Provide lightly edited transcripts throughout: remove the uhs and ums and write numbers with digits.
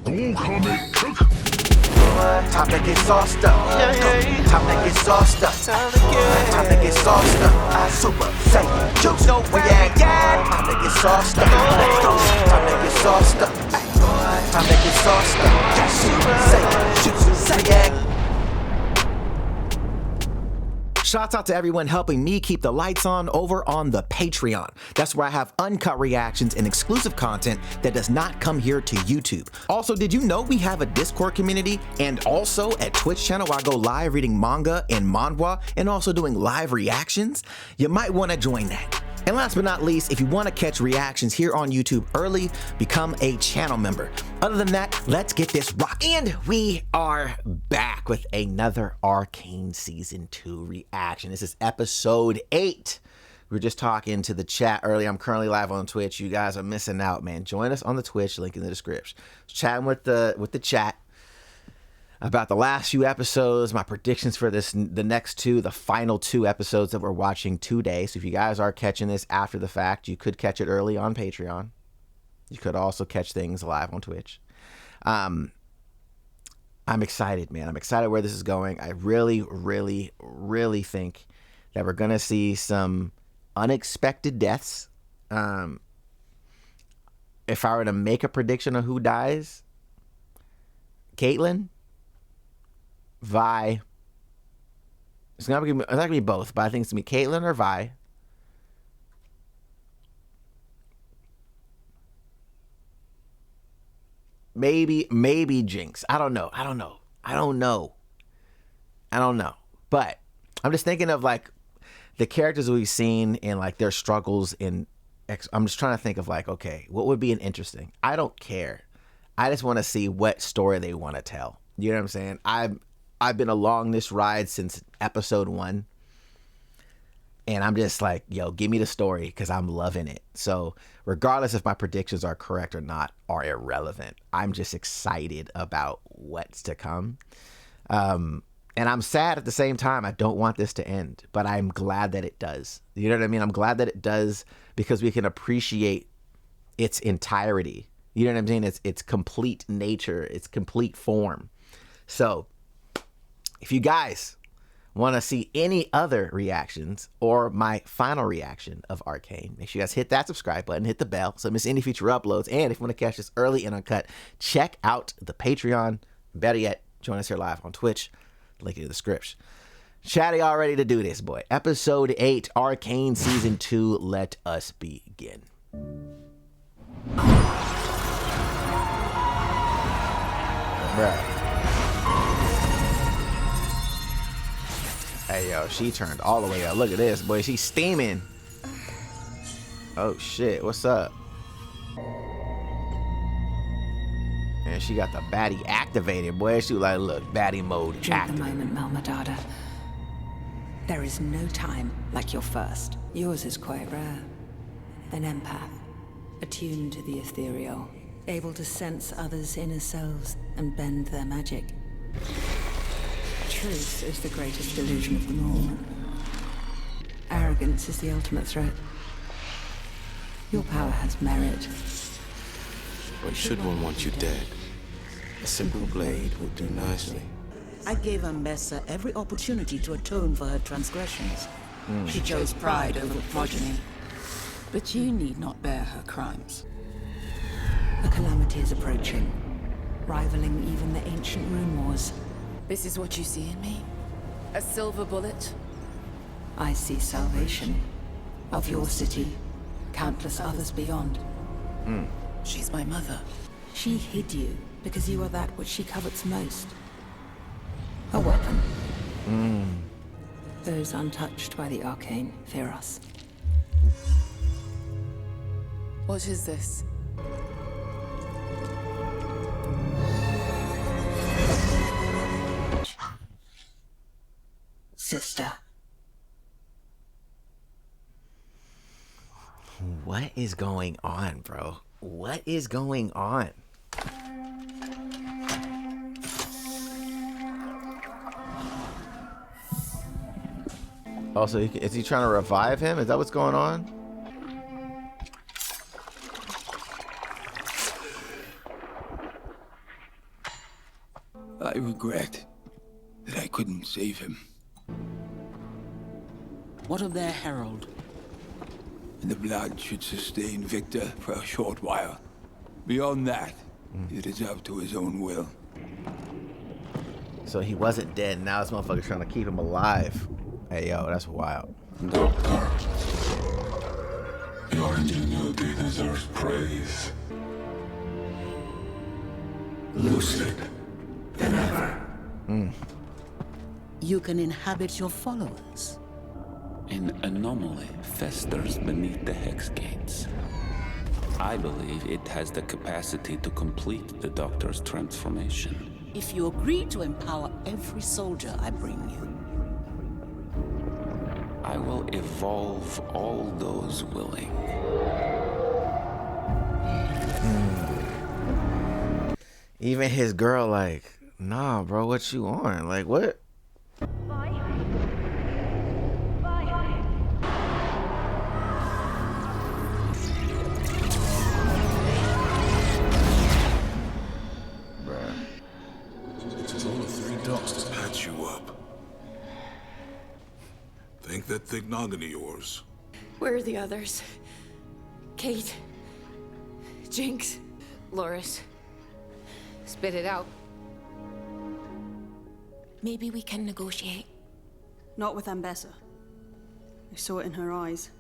Time to get sauced up. Time to get sauced up. Time to get sauced up. Super Saiyan Jutsu. Time to get sauced up. Let's go. Time to get sauced up. Time to get sauced up. Super Saiyan Jutsu. Shouts out to everyone helping me keep the lights on over on the Patreon. That's where I have uncut reactions and exclusive content that does not come here to YouTube. Also, did you know we have a Discord community and also a Twitch channel where I go live reading manga and manhwa and also doing live reactions? You might want to join that. And last but not least, if you want to catch reactions here on YouTube early, become a channel member. Other than that, let's get this rock. And we are back with another Arcane Season 2 reaction. This is episode 8. We were just talking to the chat earlier. I'm currently live on Twitch. You guys are missing out, man. Join us on the Twitch, link in the description. Chatting with the chat about the last few episodes, my predictions for the final 2 episodes that we're watching today. So if you guys are catching this after the fact, you could catch it early on Patreon. You could also catch things live on Twitch. I'm excited, man. I'm excited where this is going. I really, really, really think that we're going to see some unexpected deaths. If I were to make a prediction of who dies, Caitlyn, Vi. It's not gonna be both, but I think it's gonna be Caitlyn or Vi. Maybe Jinx. I don't know. But I'm just thinking of like the characters we've seen and like their struggles in I'm just trying to think of like, okay, what would be an interesting? I don't care. I just want to see what story they want to tell. You know what I'm saying? I've been along this ride since episode 1. And I'm just like, yo, give me the story because I'm loving it. So regardless if my predictions are correct or not are irrelevant, I'm just excited about what's to come. And I'm sad at the same time. I don't want this to end, but I'm glad that it does. You know what I mean? I'm glad that it does because we can appreciate its entirety. You know what I'm saying? Its complete nature, its complete form. So if you guys want to see any other reactions or my final reaction of Arcane, make sure you guys hit that subscribe button, hit the bell so you miss any future uploads. And if you want to catch this early and uncut, check out the Patreon. Better yet, join us here live on Twitch. Link in the description. Chatty, all ready to do this, boy. Episode 8, Arcane Season 2. Let us begin. Bruh. Hey, yo, she turned all the way up. Look at this, boy. She's steaming. Oh, shit. What's up? And she got the baddie activated, boy. She was like, look, baddie mode activated. The moment, Malmadada. There is no time like your first. Yours is quite rare. An empath, attuned to the ethereal, able to sense others' inner selves and bend their magic. Truth is the greatest delusion of them all. Arrogance is the ultimate threat. Your power has merit. Why should one want you dead? A simple blade would do nicely. I gave Ambessa every opportunity to atone for her transgressions. She chose pride over progeny. But you need not bear her crimes. A calamity is approaching, rivaling even the ancient rune wars. This is what you see in me? A silver bullet? I see salvation of your city, countless others beyond. She's my mother. She hid you because you are that which she covets most. A weapon. Those untouched by the Arcane fear us. What is this? Sister. What is going on, bro? What is going on? Also, is he trying to revive him? Is that what's going on? I regret that I couldn't save him. What of their herald? The blood should sustain Victor for a short while. Beyond that, it is up to his own will. So he wasn't dead. Now this motherfucker's trying to keep him alive. Hey, yo, that's wild. Doctor, your ingenuity deserves praise. Lucid than ever. You can inhabit your followers. An anomaly festers beneath the hex gates. I believe it has the capacity to complete the Doctor's transformation. If you agree to empower every soldier I bring you. I will evolve all those willing. Even his girl like, nah, bro, what you on? Like, what? It's only 3 dots to patch you up. Think that thick noggin of yours. Where are the others? Kate, Jinx, Loris. Spit it out. Maybe we can negotiate. Not with Ambessa. I saw it in her eyes.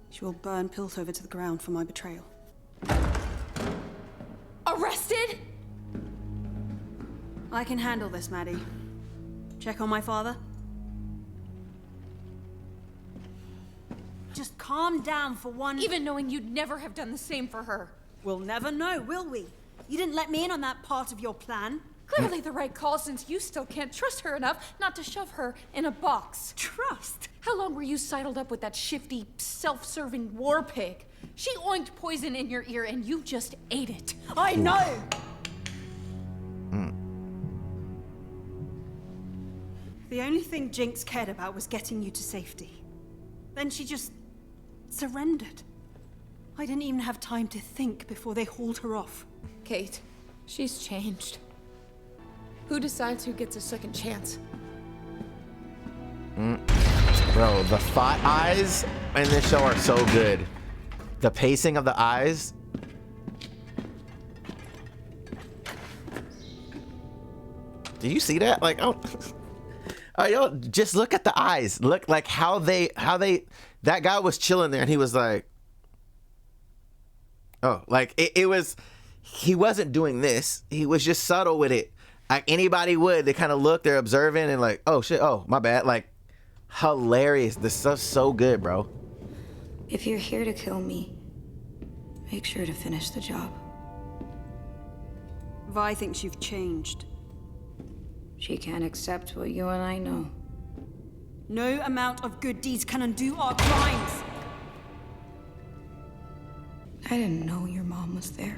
She will burn Piltover to the ground for my betrayal. Arrested? I can handle this, Maddie. Check on my father. Just calm down for one... Even knowing you'd never have done the same for her. We'll never know, will we? You didn't let me in on that part of your plan. Clearly the right call, since you still can't trust her enough not to shove her in a box. Trust? How long were you sidled up with that shifty, self-serving war pig? She oinked poison in your ear and you just ate it. I know! The only thing Jinx cared about was getting you to safety. Then she just surrendered. I didn't even have time to think before they hauled her off. Kate, she's changed. Who decides who gets a second chance? Bro, the thought eyes in this show are so good. The pacing of the eyes. Do you see that? Like, oh, oh, yo, just look at the eyes. Look like how they, that guy was chilling there and he was like, oh, like it was, he wasn't doing this. He was just subtle with it. Like anybody would, they kind of look, they're observing and like, oh shit, oh, my bad. Like, hilarious. This stuff's so good, bro. If you're here to kill me, make sure to finish the job. Vi thinks you've changed. She can't accept what you and I know. No amount of good deeds can undo our crimes! I didn't know your mom was there.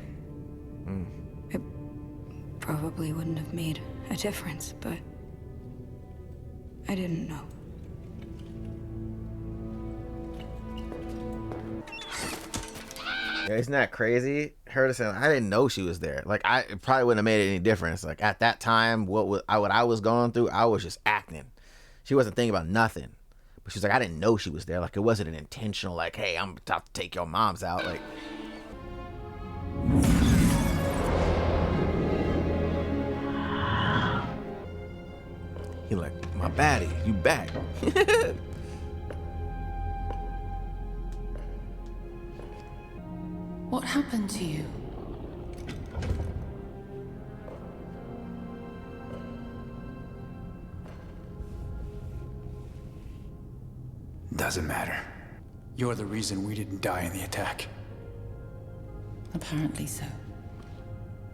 It probably wouldn't have made a difference, but I didn't know. Yeah, isn't that crazy? Her to say, I didn't know she was there. Like, it probably wouldn't have made any difference. Like, at that time, what I was going through, I was just acting. She wasn't thinking about nothing. But she's like, I didn't know she was there. Like, it wasn't an intentional, like, hey, I'm about to take your moms out. Like, he like, my baddie, you back. What happened to you? Doesn't matter. You're the reason we didn't die in the attack. Apparently so.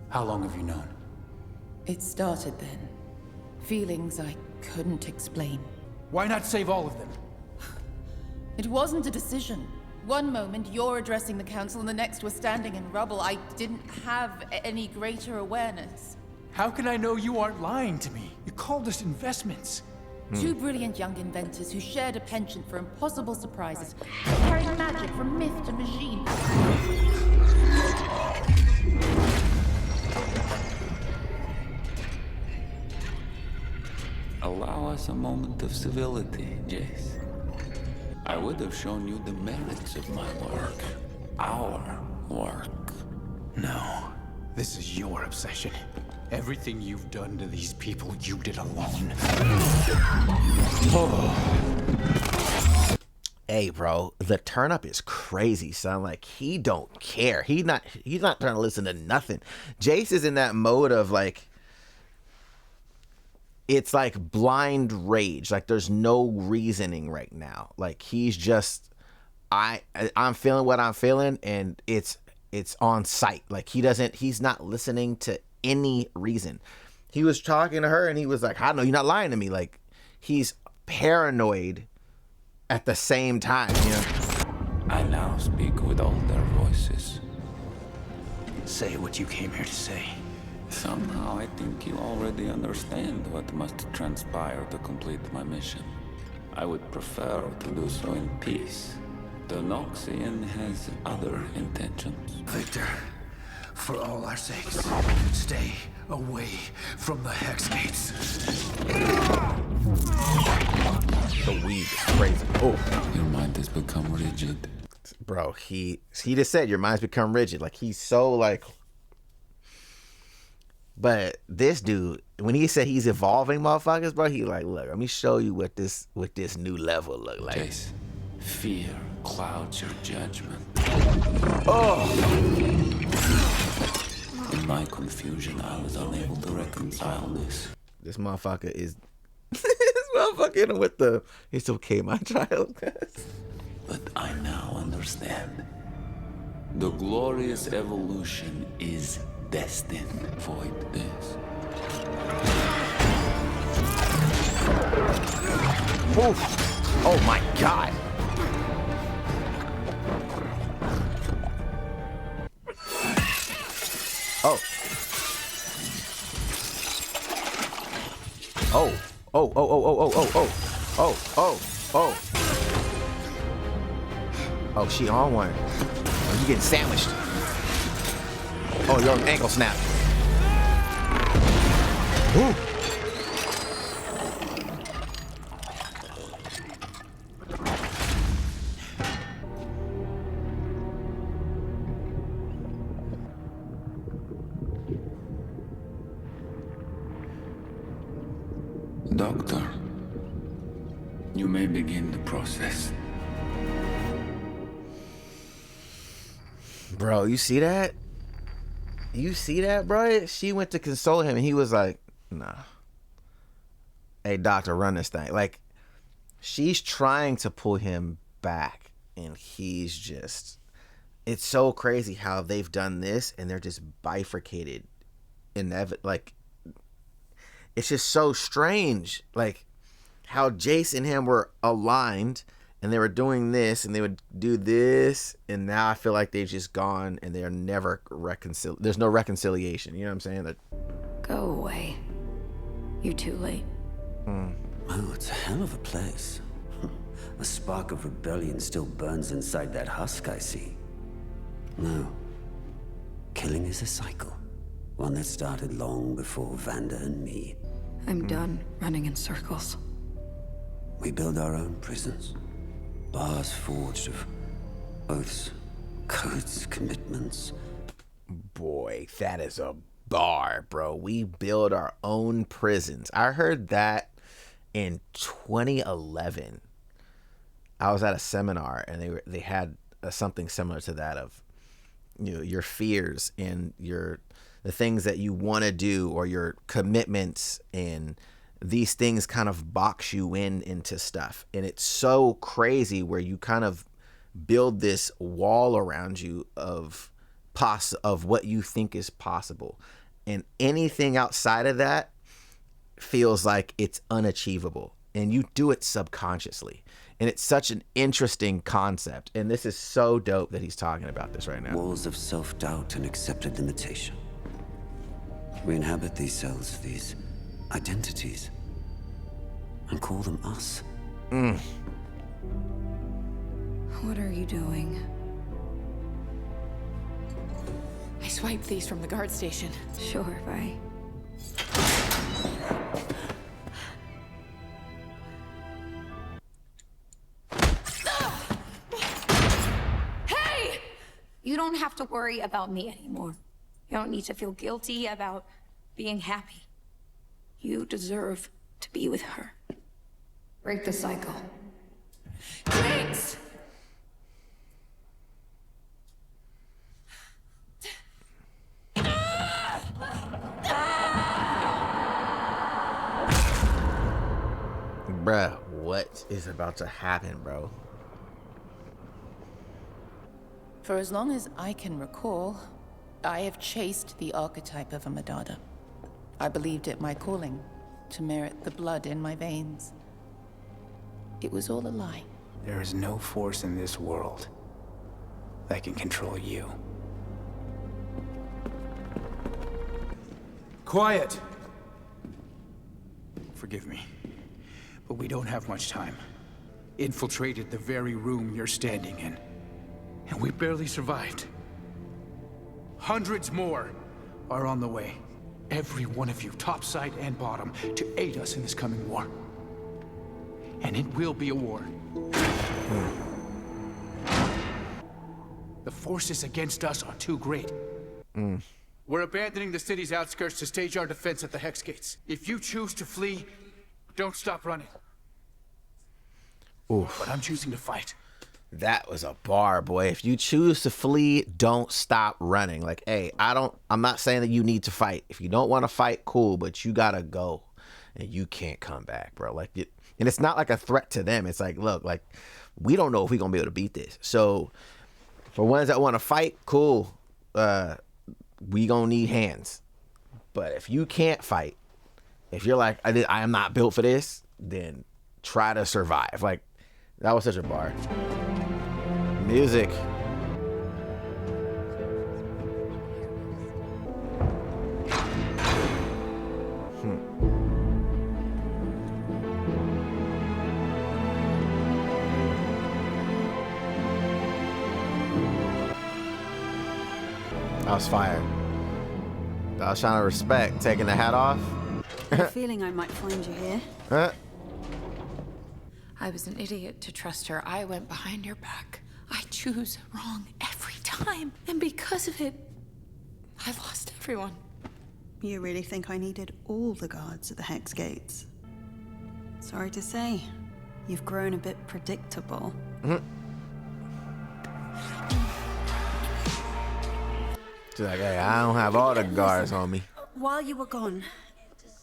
How long have you known? It started then. Feelings I couldn't explain. Why not save all of them? It wasn't a decision. One moment you're addressing the council and the next we're standing in rubble. I didn't have any greater awareness. How can I know you aren't lying to me? You called us investments. Two brilliant young inventors who shared a penchant for impossible surprises, carrying magic from myth to machine. Allow us a moment of civility, Jace. I would have shown you the merits of my work. Our work. No. This is your obsession. Everything you've done to these people, you did alone. Hey, bro, the turn up is crazy, son. Like, he don't care. He's not trying to listen to nothing. Jace is in that mode of like, it's like blind rage. Like, there's no reasoning right now. Like, he's just, I'm feeling what I'm feeling, and it's on sight. Like, he's not listening to any reason. He was talking to her and he was like, I know you're not lying to me. Like, he's paranoid at the same time, you know? I now speak with all their voices. Say what you came here to say. Somehow I think you already understand what must transpire to complete my mission. I would prefer to do so in peace. The Noxian has other intentions. Victor, for all our sakes, stay away from the Hex Gates. The weed is crazy. Oh, your mind has become rigid. Bro, he just said your mind's become rigid. Like, he's so like. But this dude, when he said he's evolving motherfuckers, bro, he like, look, let me show you what this new level look like. Jace, fear clouds your judgment. Oh. In my confusion, I was unable to reconcile this. This motherfucker is this motherfucker with the it's okay, my child. But I now understand. The glorious evolution is destined. Void this. Oof. Oh my god. Oh. Oh. Oh, oh, oh, oh, oh, oh, oh, oh, oh, oh. Oh, she on one. Oh, you getting sandwiched. Oh, your ankle snap. Ooh. Doctor, you may begin the process. Bro, you see that? You see that, bro? She went to console him and he was like, nah. Hey, doctor, run this thing. Like, she's trying to pull him back and he's just, it's so crazy how they've done this and they're just bifurcated. Like, it's just so strange. Like, how Jace and him were aligned and they were doing this and they would do this, and now I feel like they've just gone and they're never there's no reconciliation. You know what I'm saying? Go away. You're too late. Oh, it's a hell of a place. A spark of rebellion still burns inside that husk, I see. No. Killing is a cycle. One that started long before Vanda and me. I'm done running in circles. We build our own prisons. Bars forged of oaths, codes, commitments. Boy, that is a bar, bro. We build our own prisons. I heard that in 2011. I was at a seminar and they had something similar to that of, you know, your fears and the things that you want to do or your commitments, and these things kind of box you into stuff. And it's so crazy where you kind of build this wall around you of what you think is possible, and anything outside of that feels like it's unachievable, and you do it subconsciously. And it's such an interesting concept, and this is so dope that he's talking about this right now. Walls of self-doubt and accepted limitation. We inhabit these cells, these identities, and call them us. What are you doing? I swiped these from the guard station. Sure, Vi. don't have to worry about me anymore. You don't need to feel guilty about being happy. You deserve to be with her. Break the cycle. Jinx! Bruh, what is about to happen, bro? For as long as I can recall, I have chased the archetype of a Madada. I believed it my calling, to merit the blood in my veins. It was all a lie. There is no force in this world that can control you. Quiet! Forgive me, but we don't have much time. Infiltrated the very room you're standing in, and we barely survived. Hundreds more are on the way. Every one of you, topside and bottom, to aid us in this coming war. And it will be a war. The forces against us are too great. We're abandoning the city's outskirts to stage our defense at the Hex Gates. If you choose to flee, don't stop running. Oof. But I'm choosing to fight. That was a bar, boy. If you choose to flee, don't stop running. Like, hey, I'm not saying that you need to fight. If you don't want to fight, cool, but you gotta go. And you can't come back, bro. Like, and it's not like a threat to them. It's like, look, like, we don't know if we're gonna be able to beat this. So for ones that want to fight, cool. We gonna need hands. But if you can't fight, if you're like, I am not built for this, then try to survive. Like, that was such a bar. Music. I was fired. I was trying to respect taking the hat off. I have a feeling I might find you here. Huh? I was an idiot to trust her. I went behind your back. I choose wrong every time. And because of it, I lost everyone. You really think I needed all the guards at the Hex Gates? Sorry to say, you've grown a bit predictable. She's like, hey, I don't have all the guards on me. While you were gone,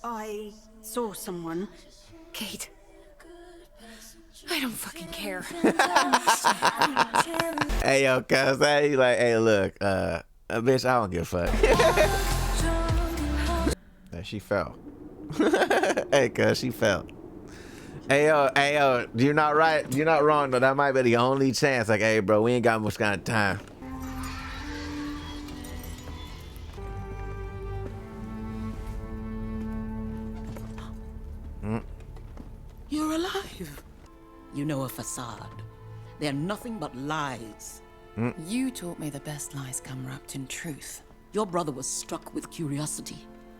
I saw someone. Kate. I don't fucking care. Hey, yo, cuz, hey, like, hey, look, bitch, I don't give a fuck. Hey, she fell. Hey, cuz, she fell. Hey, yo, you're not right. You're not wrong, though. That might be the only chance. Like, hey, bro, we ain't got much kind of time. You're alive. You know a facade. They're nothing but lies. You taught me the best lies come wrapped in truth. Your brother was struck with curiosity.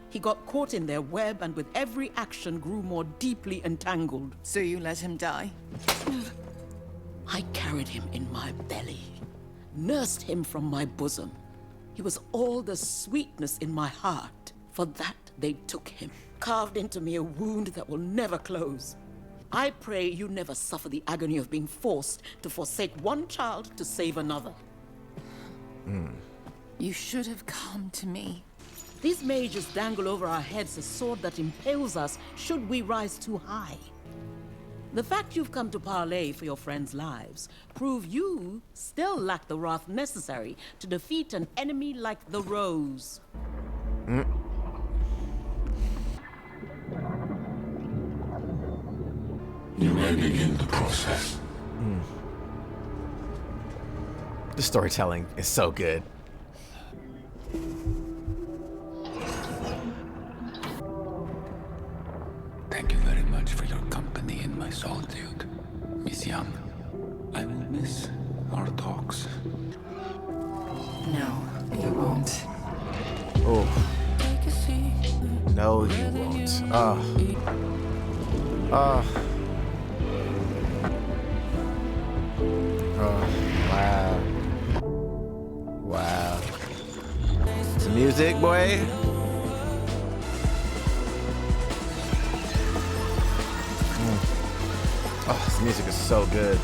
He got caught in their web and with every action grew more deeply entangled. So you let him die? I carried him in my belly, nursed him from my bosom. He was all the sweetness in my heart. For that, they took him, carved into me a wound that will never close. I pray you never suffer the agony of being forced to forsake one child to save another. You should have come to me. These mages dangle over our heads a sword that impales us should we rise too high. The fact you've come to parley for your friends' lives prove you still lack the wrath necessary to defeat an enemy like the Rose. You may begin the process. The storytelling is so good. Thank you very much for your company in my solitude, Miss Young. I will miss our talks. No, you won't. Oh. No, you won't. Oh. Oh. Oh. Wow. Wow. music, boy. Oh, this music is so good.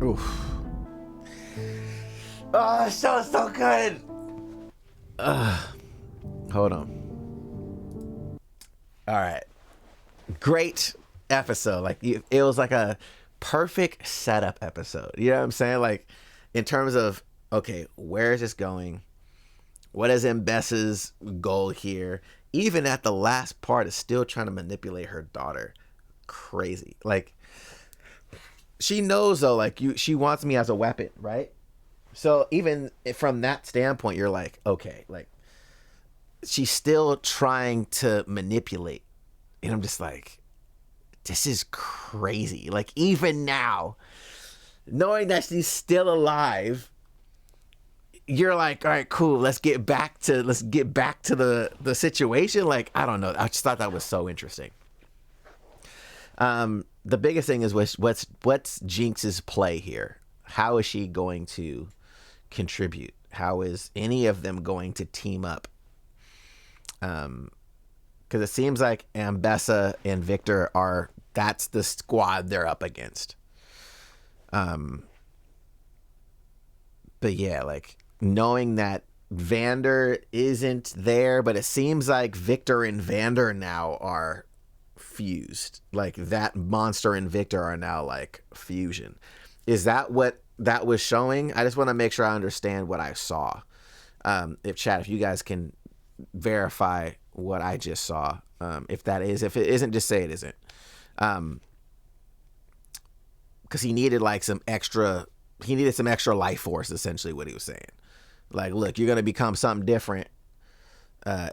Oof. Oh, the show is so good. Hold on. All right. Great episode. Like, it was like a perfect setup episode. You know what I'm saying? Like, in terms of, okay, where is this going? What is Mbessa's goal here? Even at the last part, is still trying to manipulate her daughter. Crazy. Like, she knows though, like, she wants me as a weapon, right? So even from that standpoint, you're like, okay, like, she's still trying to manipulate. And I'm just like, this is crazy. Like, even now, knowing that she's still alive, you're like, all right, cool. Let's get back to the situation. Like, I don't know. I just thought that was so interesting. The biggest thing is what's Jinx's play here? How is she going to contribute? How is any of them going to team up? Because it seems like Mbessa and Victor that's the squad they're up against. But yeah, like, knowing that Vander isn't there, but it seems like Victor and Vander now are fused. Like, that monster and Victor are now like fusion. Is that what that was showing? I just want to make sure I understand what I saw. If you guys can verify what I just saw. If it isn't, just say it isn't. Because he needed some extra life force, essentially what he was saying. Like, look, you're going to become something different.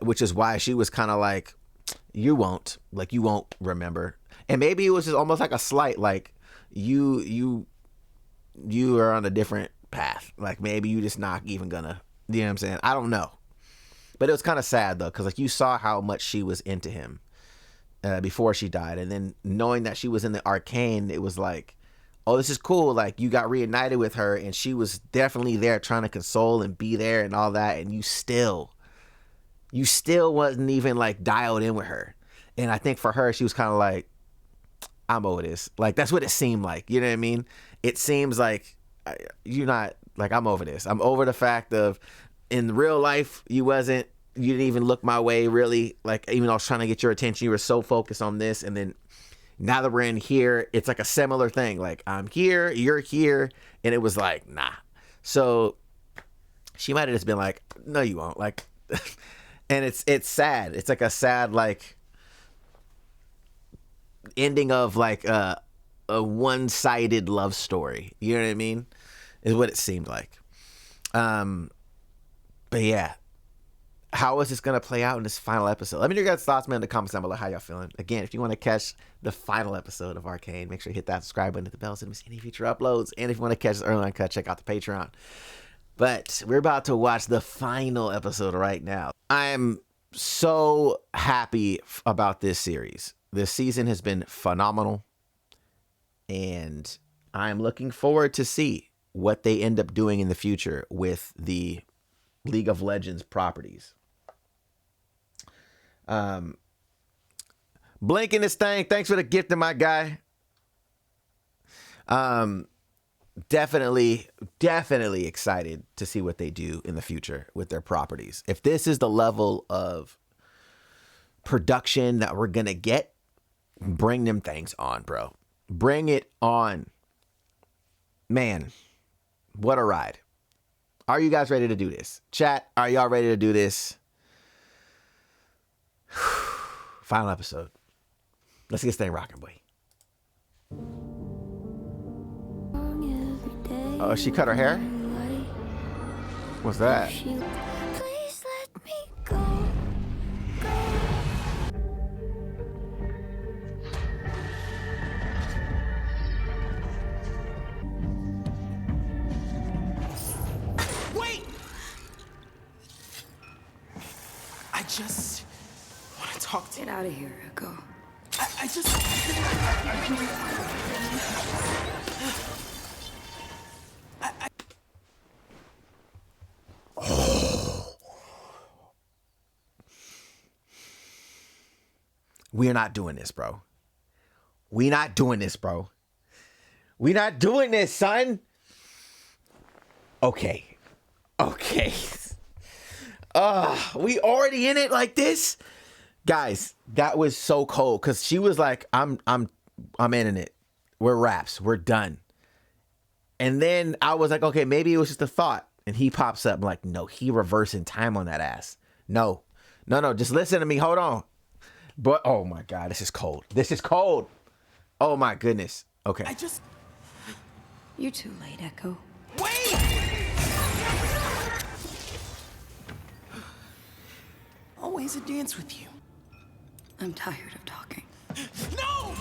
Which is why she was kind of like, you won't remember. And maybe it was just almost like a slight, like, you are on a different path. Like, maybe you just not even gonna, you know what I'm saying? I don't know. But it was kind of sad though, because like, you saw how much she was into him before she died. And then knowing that she was in the Arcane, it was like, oh, this is cool. Like, you got reunited with her and she was definitely there trying to console and be there and all that. And you still wasn't even like dialed in with her. And I think for her, she was kind of like, I'm over this. Like, that's what it seemed like. You know what I mean? It seems like you're not, like, I'm over this. I'm over the fact of, in real life, you didn't even look my way, really. Like, even though I was trying to get your attention, you were so focused on this. And then now that we're in here, it's like a similar thing. Like, I'm here, you're here. And it was like, nah. So she might have just been like, no, you won't. Like, and it's sad. It's like a sad, like, ending of like a one-sided love story. You know what I mean? Is what it seemed like. But yeah, how is this gonna play out in this final episode? Let me know your guys' thoughts, man, in the comments down below. How y'all feeling? Again, if you want to catch the final episode of Arcane, make sure you hit that subscribe button, hit the bell so you don't miss any future uploads. And if you want to catch this early uncut, check out the Patreon. But we're about to watch the final episode right now. I'm so happy about this series. This season has been phenomenal, and I'm looking forward to see what they end up doing in the future with the League of Legends properties. Blinking this thing, thanks for the gift to my guy. Definitely excited to see what they do in the future with their properties. If this is the level of production that we're gonna get, bring them things on, bro. Bring it on. Man, what a ride. Are you guys ready to do this? Chat, are y'all ready to do this? Final episode. Let's get this thing rocking, boy. Oh, she cut her hair? What's that? Please let me go. Wait! I just want to talk to you. Get out of here, Echo. I just... we're not doing this, bro. We not doing this, bro. We not doing this, son. Okay. We already in it like this? Guys, that was so cold because she was like, I'm in it. We're wraps. We're done. And then I was like, okay, maybe it was just a thought. And he pops up. I'm like, no, he reversing time on that ass. No, just listen to me. Hold on. But, oh my God, this is cold. Oh my goodness. Okay. You're too late, Echo. Always a dance with you. I'm tired of talking. No!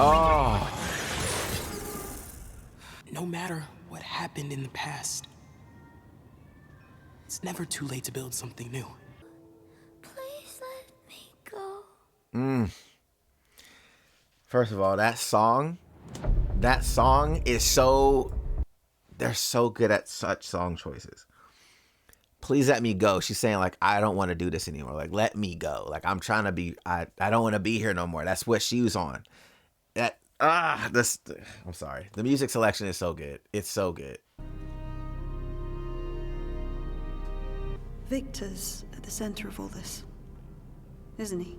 Oh. No matter what happened in the past, it's never too late to build something new. Please let me go. First of all, that song is so, they're so good at such song choices. Please let me go. She's saying like, I don't want to do this anymore. Like, let me go. Like, I'm trying to be, I don't want to be here no more. That's what she was on. I'm sorry. The music selection is so good. It's so good. Victor's at the center of all this, isn't he?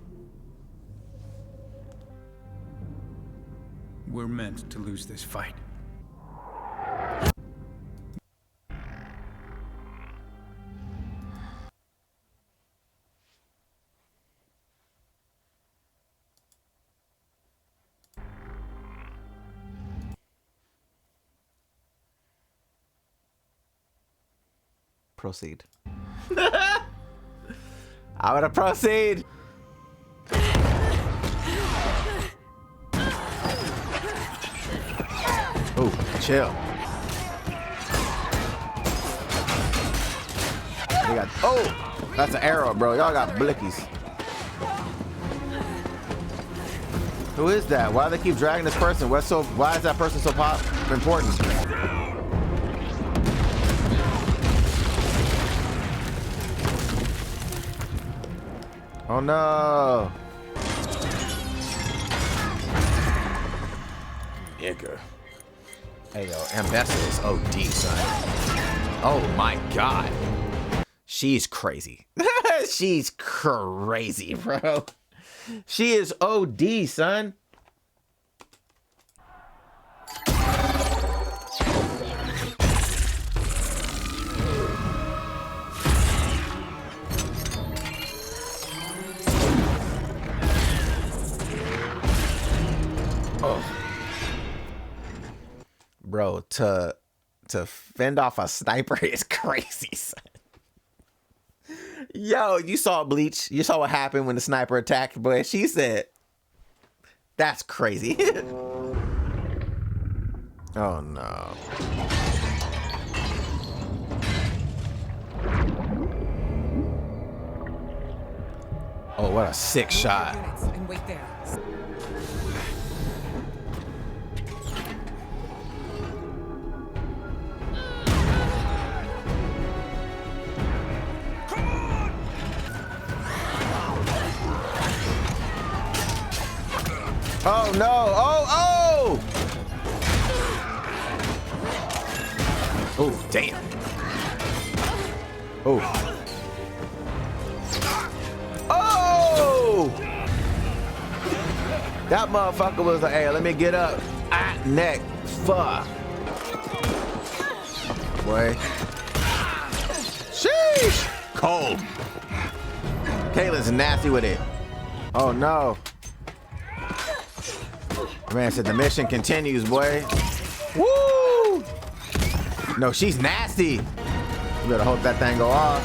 We're meant to lose this fight. Proceed. I want to proceed. Oh, chill. They got, oh, that's an arrow, bro. Y'all got blickies. Who is that? Why do they keep dragging this person? Why is that person so important? Oh no. Nigga. Hey yo, Ambessa is OD, son. Oh my God. She's crazy. She's crazy, bro. She is OD, son. Bro, to fend off a sniper is crazy, son. Yo, you saw Bleach. You saw what happened when the sniper attacked, boy. She said, that's crazy. Oh, no. Oh, what a sick shot. And wait there. Oh no! Oh! Oh, damn! Oh! Oh! That motherfucker was like, "Hey, let me get up." Neck, fuck, boy. Sheesh! Cold. Kayla's nasty with it. Oh no! Man said the mission continues, boy. Woo! No, she's nasty. You better hope that thing go off.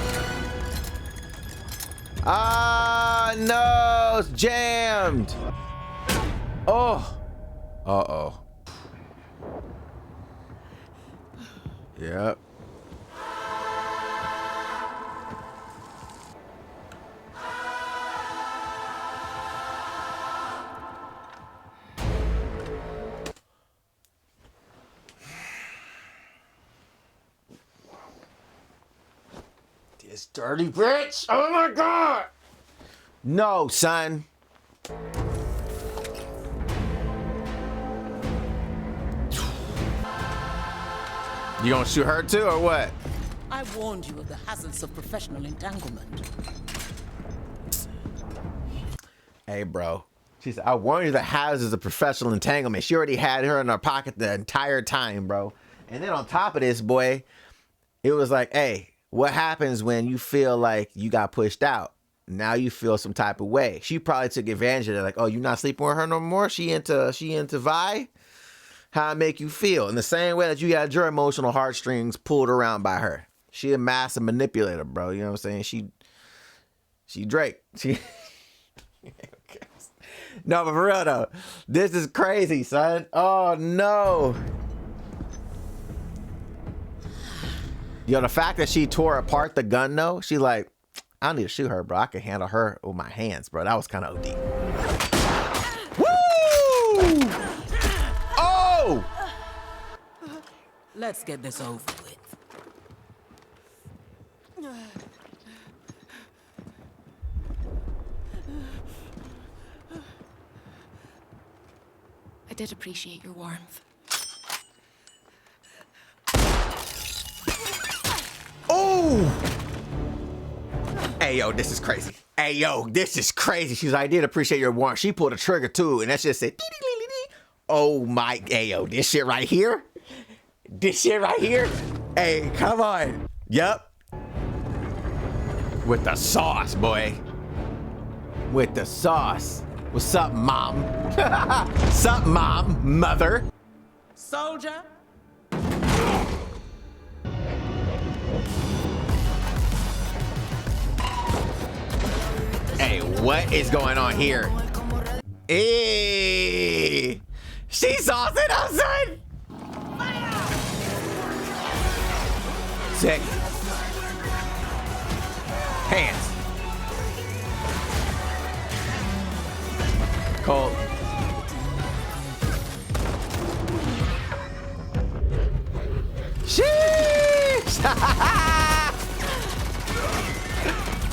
Ah, no, it's jammed. Oh. Uh-oh. Yep. This dirty bitch. Oh my God. No, son. You gonna shoot her too, or what? I warned you of the hazards of professional entanglement. Hey, bro. She said, I warned you the hazards of professional entanglement. She already had her in her pocket the entire time, bro. And then on top of this, boy, it was like, hey, what happens when you feel like you got pushed out? Now you feel some type of way. She probably took advantage of that. Like, oh, you not sleeping with her no more? She into Vi? How it make you feel? In the same way that you got your emotional heartstrings pulled around by her. She a massive manipulator, bro. You know what I'm saying? She Drake. She No, but for real though, this is crazy, son. Oh no. Yo, the fact that she tore apart the gun though, she like, I don't need to shoot her, bro. I can handle her with my hands, bro. That was kind of OD. Woo! Oh! Let's get this over with. I did appreciate your warmth. Oh! Hey, yo, this is crazy. Hey, yo, this is crazy. She's like, I did appreciate your warmth. She pulled a trigger too, and that shit said, oh my, hey, yo, this shit right here? This shit right here? Hey, come on. Yup. With the sauce, boy. With the sauce. What's up, mom? Sup, mom, mother? Soldier? Hey, what is going on here? Hey, she saucing up, son. Sick. Hands. Cold. Sheesh!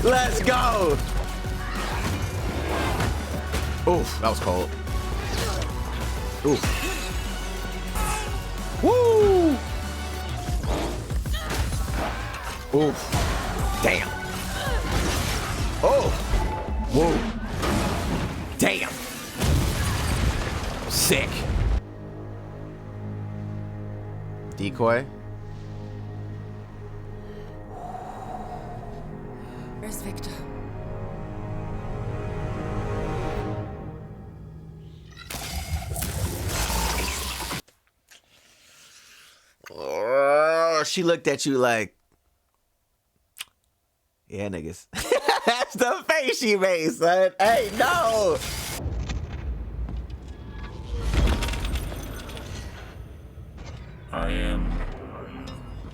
Let's go. Oof, that was cold. Oof. Woo! Oof. Damn. Oh. Whoa. Damn. Sick. Decoy. Where's Victor? Oh, she looked at you like, yeah, niggas. That's the face she made, son. Hey, no. I am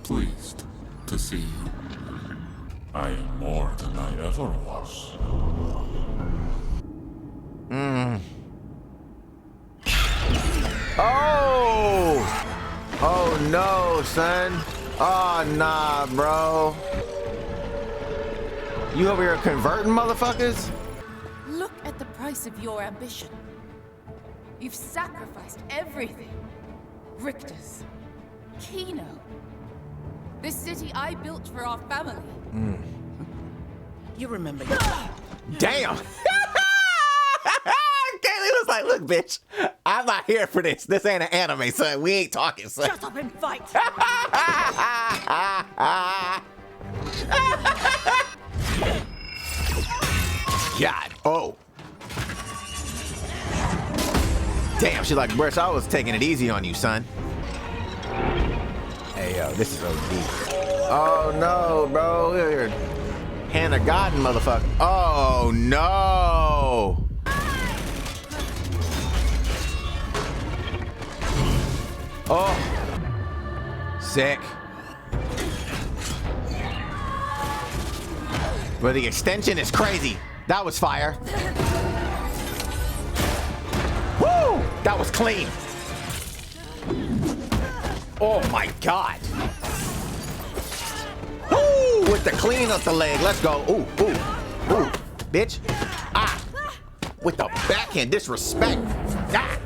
pleased to see you. I am more than I ever was. Oh! Oh no, son. Oh nah, bro. You over here converting motherfuckers? Look at the price of your ambition. You've sacrificed everything. Richter's, Kino, this city I built for our family. You remember your Damn! Kaylee was like, look, bitch, I'm not here for this. This ain't an anime, son. We ain't talking, son. Shut up and fight! God. Oh. Damn, she's like, Bruce, I was taking it easy on you, son. Hey, yo, this is OD. Oh, no, bro. You're hand of God, motherfucker. Oh, no. Oh. Sick. But the extension is crazy. That was fire. Woo! That was clean. Oh my God. Woo! With the clean up the leg. Let's go. Ooh, ooh, ooh. Bitch. Ah. with the backhand disrespect. Ah.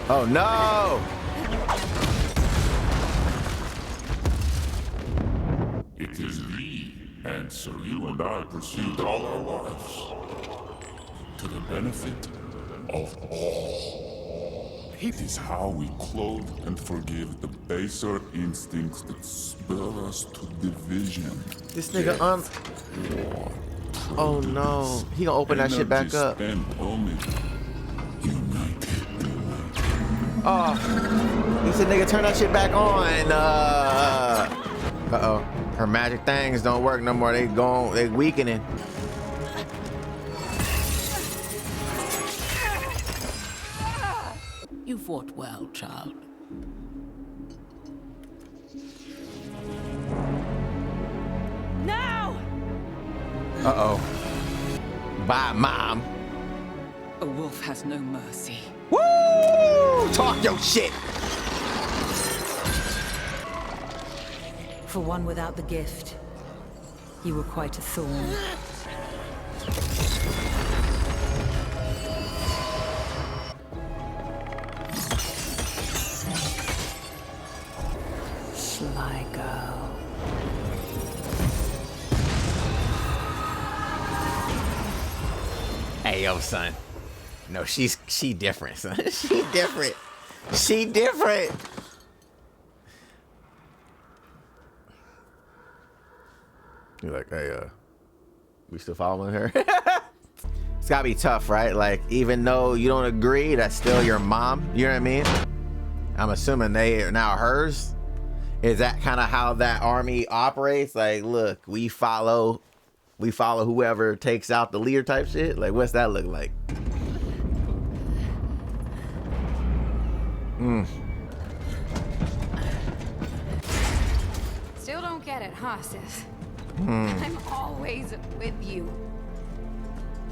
Oh no. It is the answer you and I pursued all our lives. To the benefit of all. It is how we clothe and forgive the baser instincts that spur us to division. This nigga war, oh no. He gonna open that shit back up. Oh. He said nigga turn that shit back on. Uh-oh. Her magic things don't work no more. They weakening. You fought well, child. Now! Uh-oh. Bye, Mom. A wolf has no mercy. Woo! Talk your shit. For one without the gift, you were quite a thorn. Sly girl. Hey, yo, son. No, she different, son. She different. She different. You're like, hey, we still following her? It's gotta be tough, right? Like, even though you don't agree, that's still your mom. You know what I mean? I'm assuming they are now hers. Is that kind of how that army operates? Like, look, we follow whoever takes out the leader type shit. Like, what's that look like? Still don't get it, huh, sis? Hmm. I'm always with you.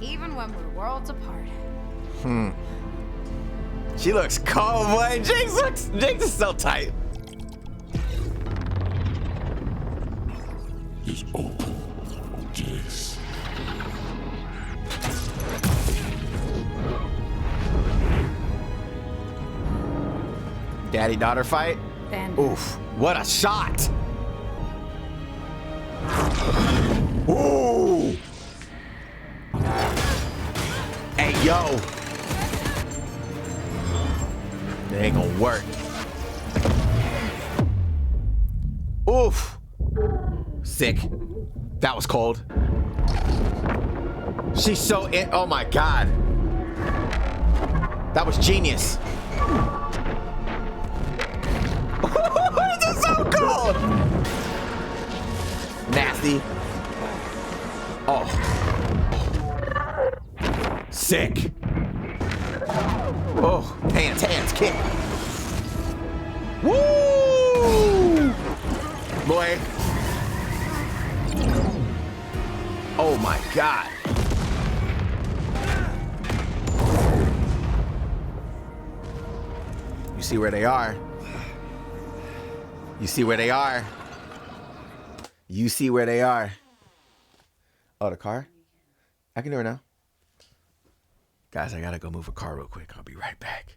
Even when we're worlds apart. She looks cold, boy. Jinx is so tight. Is open, Jace. Daddy-daughter fight? Oof, what a shot! Ooh! Hey, yo! It ain't gonna work. Oof! Sick. That was cold. She's so in. Oh my god. That was genius. This is so cold. Nasty. Oh. Sick. Oh, hands, kick. Woo! Boy. Oh my god. You see where they are. You see where they are. You see where they are. Oh, the car? I can do it now. Guys, I gotta go move a car real quick. I'll be right back.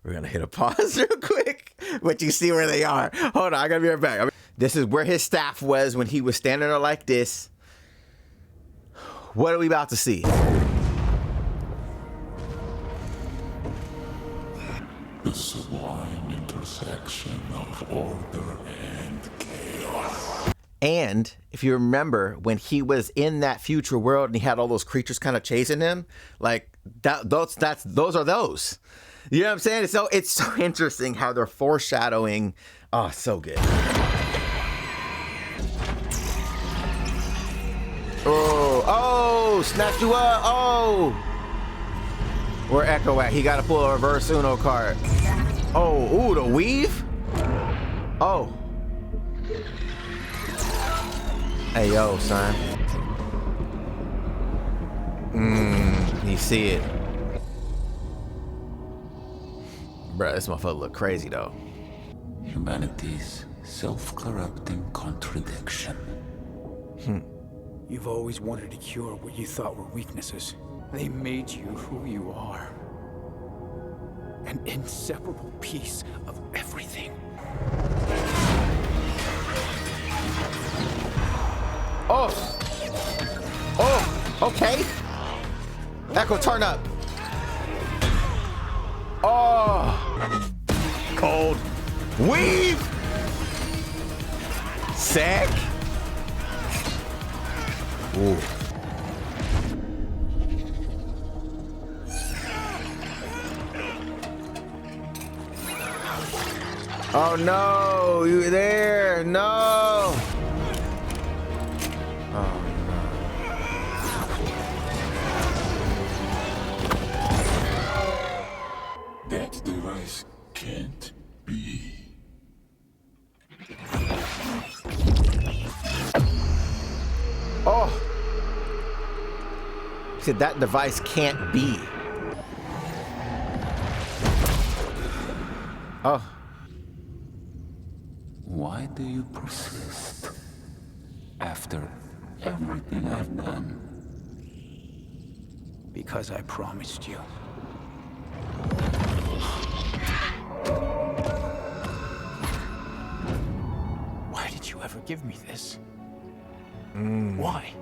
We're gonna hit a pause real quick. But you see where they are. Hold on, I gotta be right back. This is where his staff was when he was standing there like this. What are we about to see? The sublime intersection of order and chaos. And if you remember when he was in that future world and he had all those creatures kind of chasing him, like those are those. You know what I'm saying? So it's so interesting how they're foreshadowing. Oh, so good. Oh, snatched you up. Oh. Where Echo at? He got to pull a reverse Uno card. Oh, ooh, the weave? Oh. Hey, yo, son. You see it. Bruh, this motherfucker look crazy, though. Humanity's self-corrupting contradiction. You've always wanted to cure what you thought were weaknesses. They made you who you are. An inseparable piece of everything. Oh! Oh! Okay! Echo, turn up! Oh! Cold. Weave! Sick! Ooh. Oh no, you there? No. Oh no. That device can't be. Oh. He said that device can't be. Oh. Why do you persist? After everything I've done? Because I promised you. Why did you ever give me this? Why?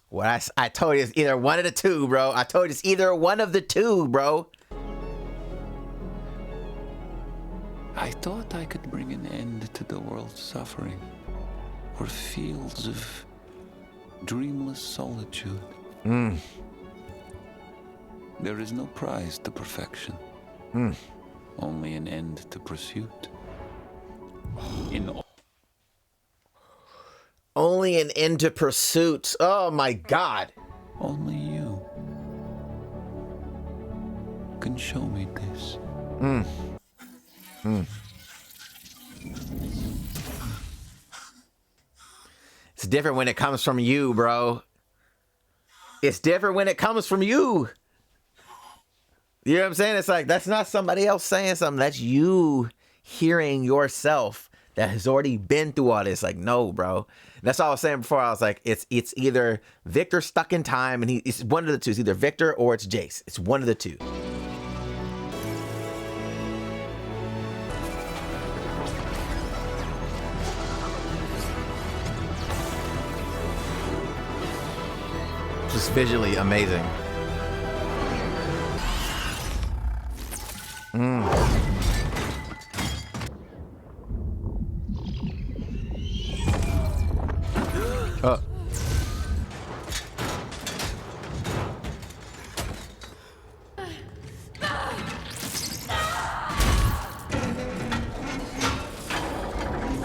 Well, I told you it's either one of the two, bro. I told you it's either one of the two, bro. I thought I could bring an end to the world's suffering, or fields of dreamless solitude. There is no prize to perfection, only an end to pursuit. Only an end to pursuit. Oh my God. Only you can show me this. It's different when it comes from you, bro. It's different when it comes from you. You know what I'm saying? It's like, that's not somebody else saying something. That's you hearing yourself that has already been through all this. Like, no, bro. That's all I was saying before. I was like, it's either Victor stuck in time, and it's one of the two. It's either Victor or it's Jace. It's one of the two. Just visually amazing.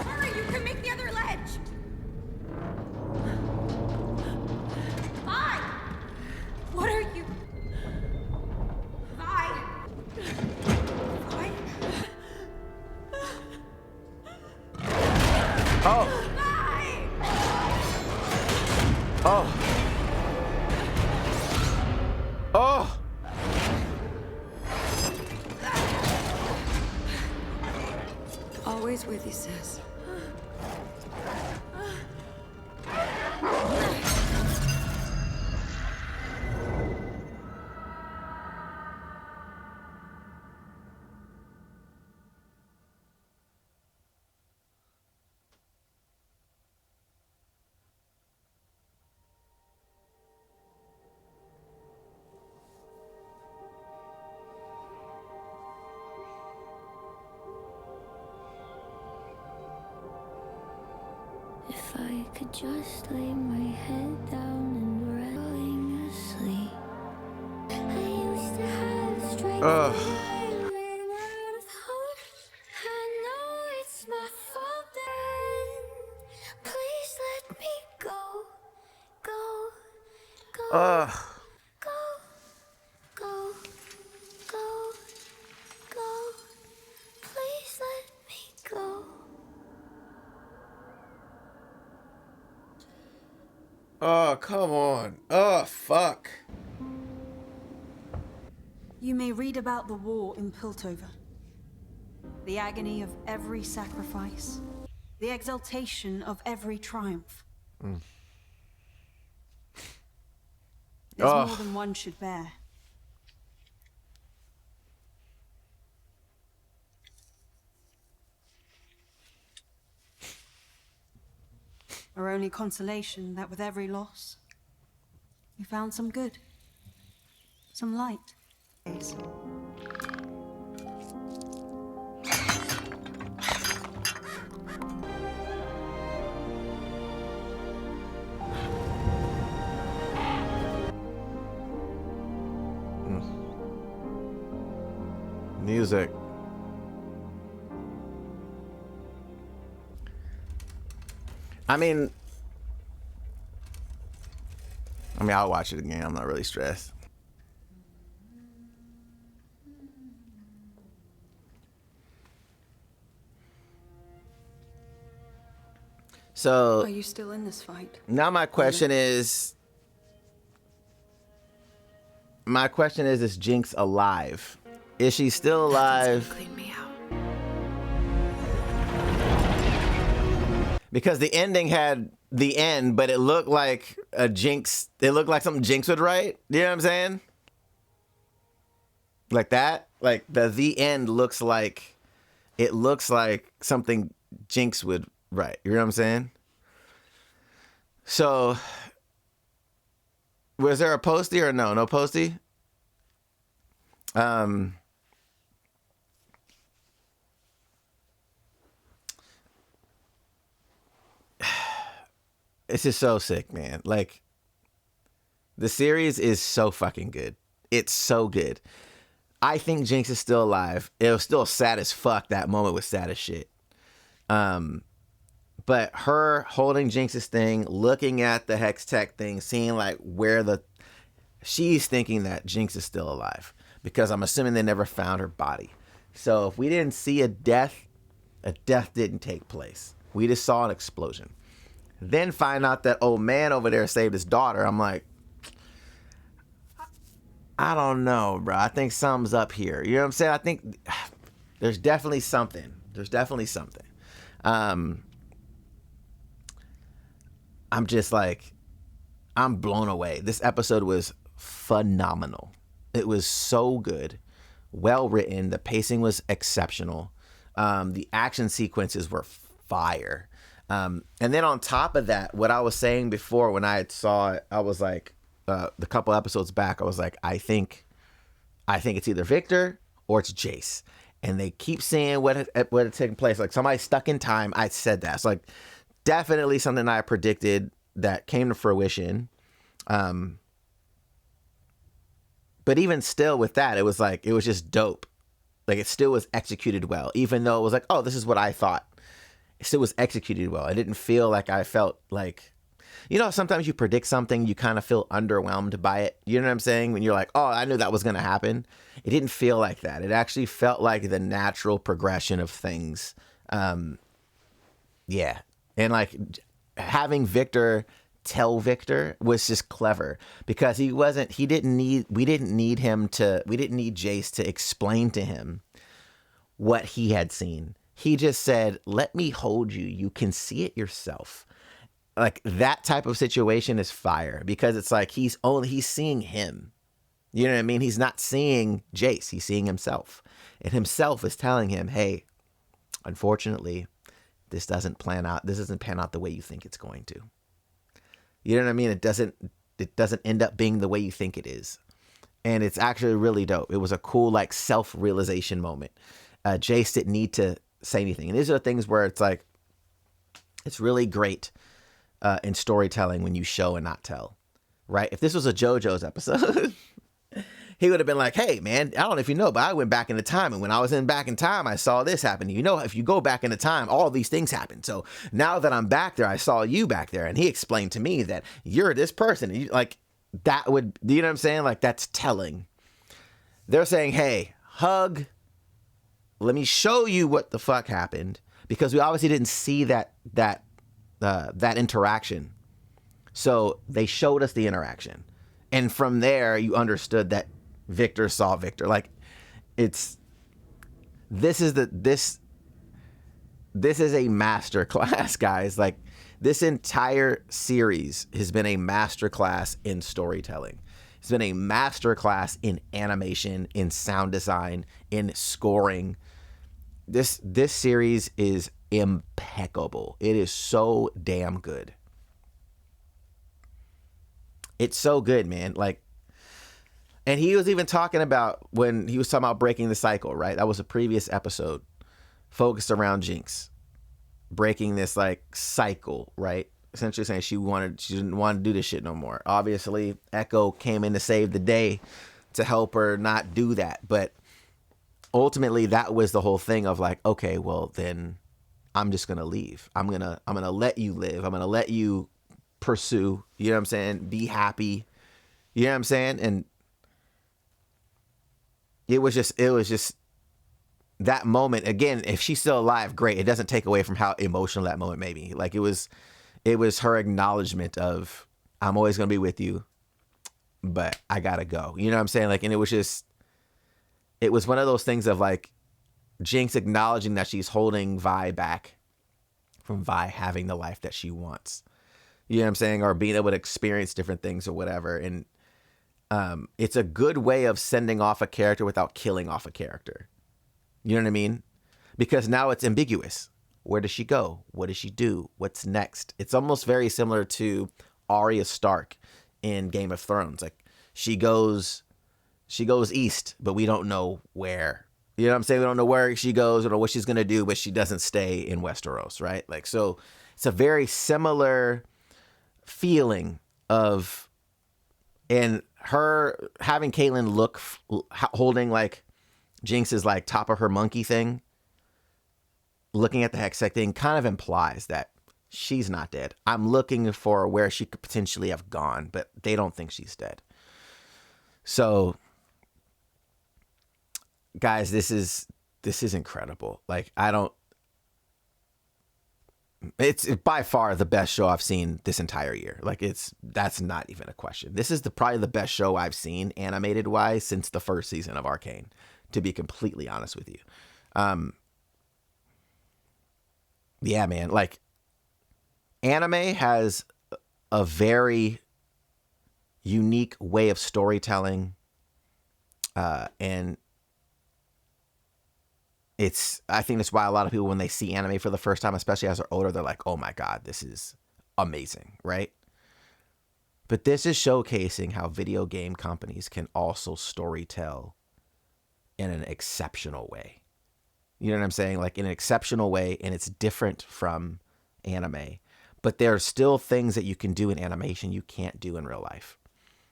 Hurry, you can make the other ledge! Vi! What are you... Vi! Vi? Oh! Vi! Oh! Oh! Always with you, sis. If I could just lay my head down and falling asleep. I used to have strength. I know it's my fault then. Please let me go. Go. Go. Go. Please let me go. Oh, come on. Oh, fuck. You may read about the war in Piltover. The agony of every sacrifice. The exultation of every triumph. There's more than one should bear. Our only consolation that with every loss, we found some good. Some light. Music. I mean, I'll watch it again. I'm not really stressed. So, are you still in this fight? Now my question is, is Jinx alive? Is she still alive? Clean me out. Because the ending had the end, but it looked like a Jinx. It looked like something Jinx would write. You know what I'm saying? Like that. Like the end looks like, it looks like something Jinx would write. You know what I'm saying? So, was there a postie or no? No postie? It's just so sick, man. Like, the series is so fucking good. It's so good. I think Jinx is still alive. It was still sad as fuck. That moment was sad as shit. But her holding Jinx's thing, looking at the Hex Tech thing, seeing like she's thinking that Jinx is still alive. Because I'm assuming they never found her body. So if we didn't see a death didn't take place. We just saw an explosion. Then find out that old man over there saved his daughter. I'm like, I don't know, bro. I think something's up here. You know what I'm saying? I think there's definitely something. I'm just like, I'm blown away. This episode was phenomenal. It was so good. Well written. The pacing was exceptional. The action sequences were fire. And then on top of that, what I was saying before when I saw it, I was like, the couple episodes back, I was like, I think it's either Victor or it's Jace. And they keep saying what had taken place. Like somebody stuck in time. I said that. It's like definitely something I predicted that came to fruition. But even still with that, it was like, it was just dope. Like it still was executed well, even though it was like, oh, this is what I thought. It still was executed well. I didn't feel like I felt like, you know, sometimes you predict something, you kind of feel underwhelmed by it. You know what I'm saying? When you're like, oh, I knew that was going to happen. It didn't feel like that. It actually felt like the natural progression of things. Yeah. And like having Victor tell Victor was just clever because we didn't need Jace to explain to him what he had seen. He just said, let me hold you. You can see it yourself. Like that type of situation is fire because it's like he's seeing him. You know what I mean? He's not seeing Jace. He's seeing himself. And himself is telling him, hey, unfortunately, this doesn't pan out the way you think it's going to. You know what I mean? It doesn't end up being the way you think it is. And it's actually really dope. It was a cool, like, self-realization moment. Jace didn't need to say anything. And these are the things where it's like, it's really great in storytelling when you show and not tell, right? If this was a JoJo's episode, he would have been like, hey, man, I don't know if you know, but I went back into time. And when I was back in time, I saw this happen. You know, if you go back into time, all these things happen. So now that I'm back there, I saw you back there. And he explained to me that you're this person. And like, that would, you know what I'm saying? Like, that's telling. They're saying, hey, hug. Let me show you what the fuck happened. Because we obviously didn't see that interaction. So they showed us the interaction. And from there, you understood that Victor saw Victor. Like, this is a master class, guys. Like, this entire series has been a master class in storytelling. has been a masterclass in animation, in sound design, in scoring. This series is impeccable. It is so damn good. It's so good, man. Like, and he was even talking about when he was talking about breaking the cycle, right? That was a previous episode focused around Jinx breaking this like cycle, right? Essentially saying she didn't want to do this shit no more. Obviously, Echo came in to save the day to help her not do that. But ultimately, that was the whole thing of like, okay, well then I'm just gonna leave. I'm gonna let you live. I'm gonna let you pursue. You know what I'm saying? Be happy. You know what I'm saying? And it was just that moment. Again, if she's still alive, great. It doesn't take away from how emotional that moment made me. Like it was her acknowledgement of, I'm always gonna be with you, but I gotta go. You know what I'm saying? Like, and it was one of those things of like Jinx acknowledging that she's holding Vi back from Vi having the life that she wants. You know what I'm saying? Or being able to experience different things or whatever. And it's a good way of sending off a character without killing off a character. You know what I mean? Because now it's ambiguous. Where does she go? What does she do? What's next? It's almost very similar to Arya Stark in Game of Thrones. Like she goes east, but we don't know where. You know what I'm saying? We don't know where she goes. We don't know what she's going to do, but she doesn't stay in Westeros, right? Like, so it's a very similar feeling of, and her having Caitlyn look, holding like Jinx's like top of her monkey thing, looking at the hextech thing kind of implies that she's not dead. I'm looking for where she could potentially have gone, but they don't think she's dead. So guys, this is incredible. Like it's by far the best show I've seen this entire year. Like that's not even a question. This is probably the best show I've seen animated wise since the first season of Arcane, to be completely honest with you. Yeah, man, like anime has a very unique way of storytelling. And I think that's why a lot of people, when they see anime for the first time, especially as they're older, they're like, oh my God, this is amazing, right? But this is showcasing how video game companies can also storytell in an exceptional way. You know what I'm saying? Like in an exceptional way, and it's different from anime. But there are still things that you can do in animation you can't do in real life.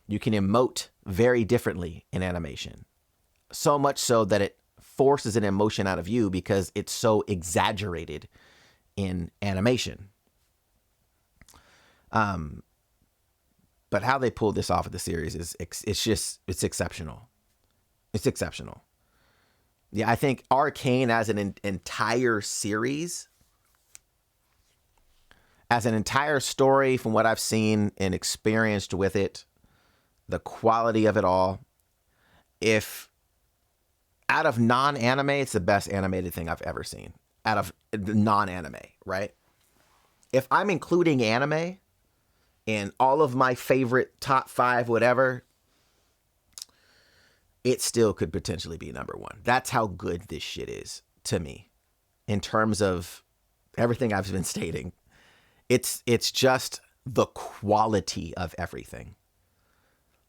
You can emote very differently in animation. So much so that it forces an emotion out of you because it's so exaggerated in animation. But how they pulled this off of the series is it's exceptional. It's exceptional. Yeah, I think Arcane as an entire series, as an entire story, from what I've seen and experienced with it, the quality of it all, if out of non-anime, it's the best animated thing I've ever seen. Out of non-anime, right? If I'm including anime in all of my favorite top 5, whatever, it still could potentially be number 1. That's how good this shit is to me. In terms of everything I've been stating, it's just the quality of everything.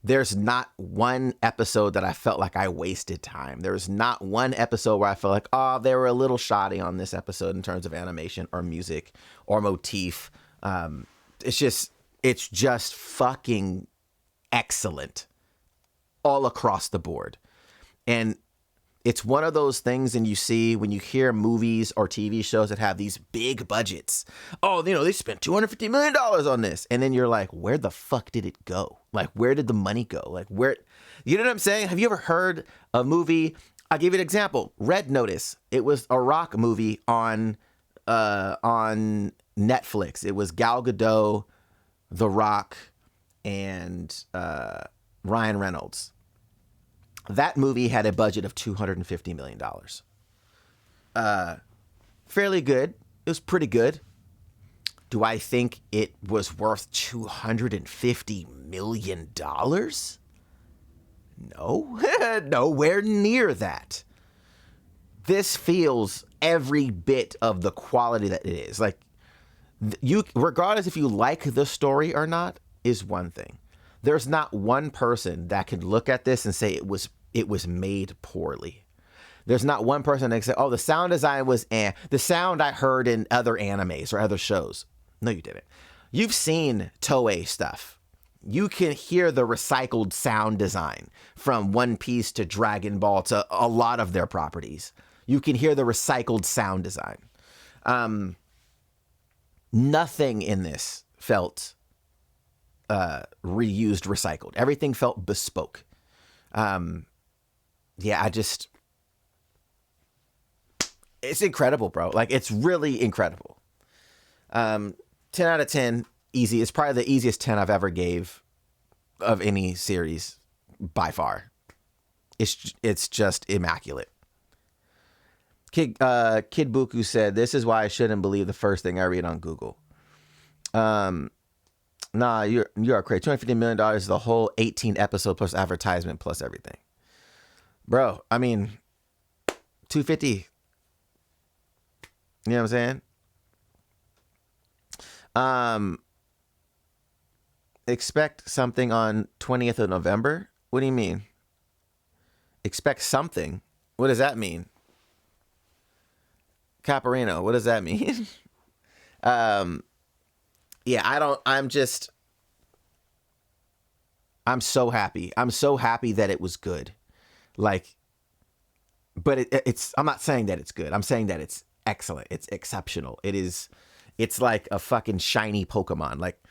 There's not one episode that I felt like I wasted time. There's not one episode where I felt like, oh, they were a little shoddy on this episode in terms of animation or music or motif. It's just fucking excellent all across the board. And it's one of those things, and you see when you hear movies or TV shows that have these big budgets. Oh, you know, they spent $250 million on this. And then you're like, where the fuck did it go? Like, where did the money go? Like, where, you know what I'm saying? Have you ever heard a movie? I'll give you an example. Red Notice. It was a rock movie on Netflix. It was Gal Gadot, The Rock, and Ryan Reynolds. That movie had a budget of $250 million. Fairly good. It was pretty good. Do I think it was worth $250 million? No, nowhere near that. This feels every bit of the quality that it is. Like, you, regardless if you like the story or not, is one thing. There's not one person that could look at this and say it was made poorly. There's not one person that can say, oh, the sound design was the sound I heard in other animes or other shows. No, you didn't. You've seen Toei stuff. You can hear the recycled sound design from One Piece to Dragon Ball to a lot of their properties. You can hear the recycled sound design. Nothing in this felt reused, recycled. Everything felt bespoke. It's incredible, bro. Like, it's really incredible. 10 out of 10, easy. It's probably the easiest 10 I've ever gave of any series by far. It's just immaculate. Kid Buku said, this is why I shouldn't believe the first thing I read on Google. Nah, you are crazy. $250 million is the whole 18 episode plus advertisement plus everything. Bro, I mean, 250. You know what I'm saying? Expect something on 20th of November? What do you mean? Expect something? What does that mean? Caparino, what does that mean? I'm so happy. I'm so happy that it was good. Like, but it's, I'm not saying that it's good. I'm saying that it's excellent. It's exceptional. It's like a fucking shiny Pokemon. Like,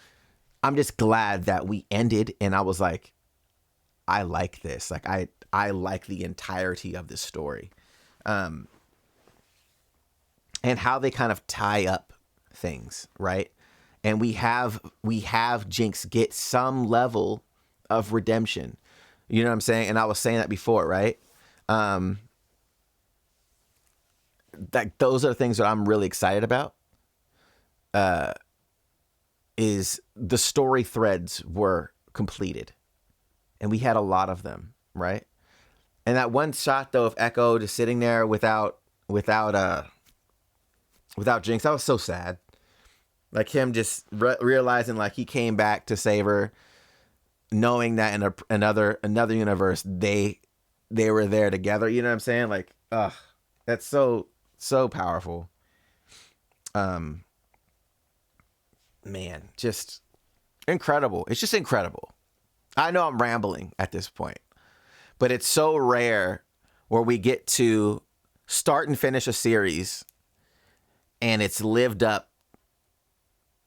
I'm just glad that we ended and I was like, I like this. Like, I like the entirety of this story. And how they kind of tie up things, right? And we have Jinx get some level of redemption. You know what I'm saying? And I was saying that before, right? That those are the things that I'm really excited about. Is the story threads were completed. And we had a lot of them, right? And that one shot though of Echo just sitting there without Jinx, that was so sad. Like him just realizing like he came back to save her, knowing that in another universe they were there together. You know what I'm saying? Like, that's so powerful. Man, just incredible. It's just incredible. I know I'm rambling at this point, but it's so rare where we get to start and finish a series and it's lived up,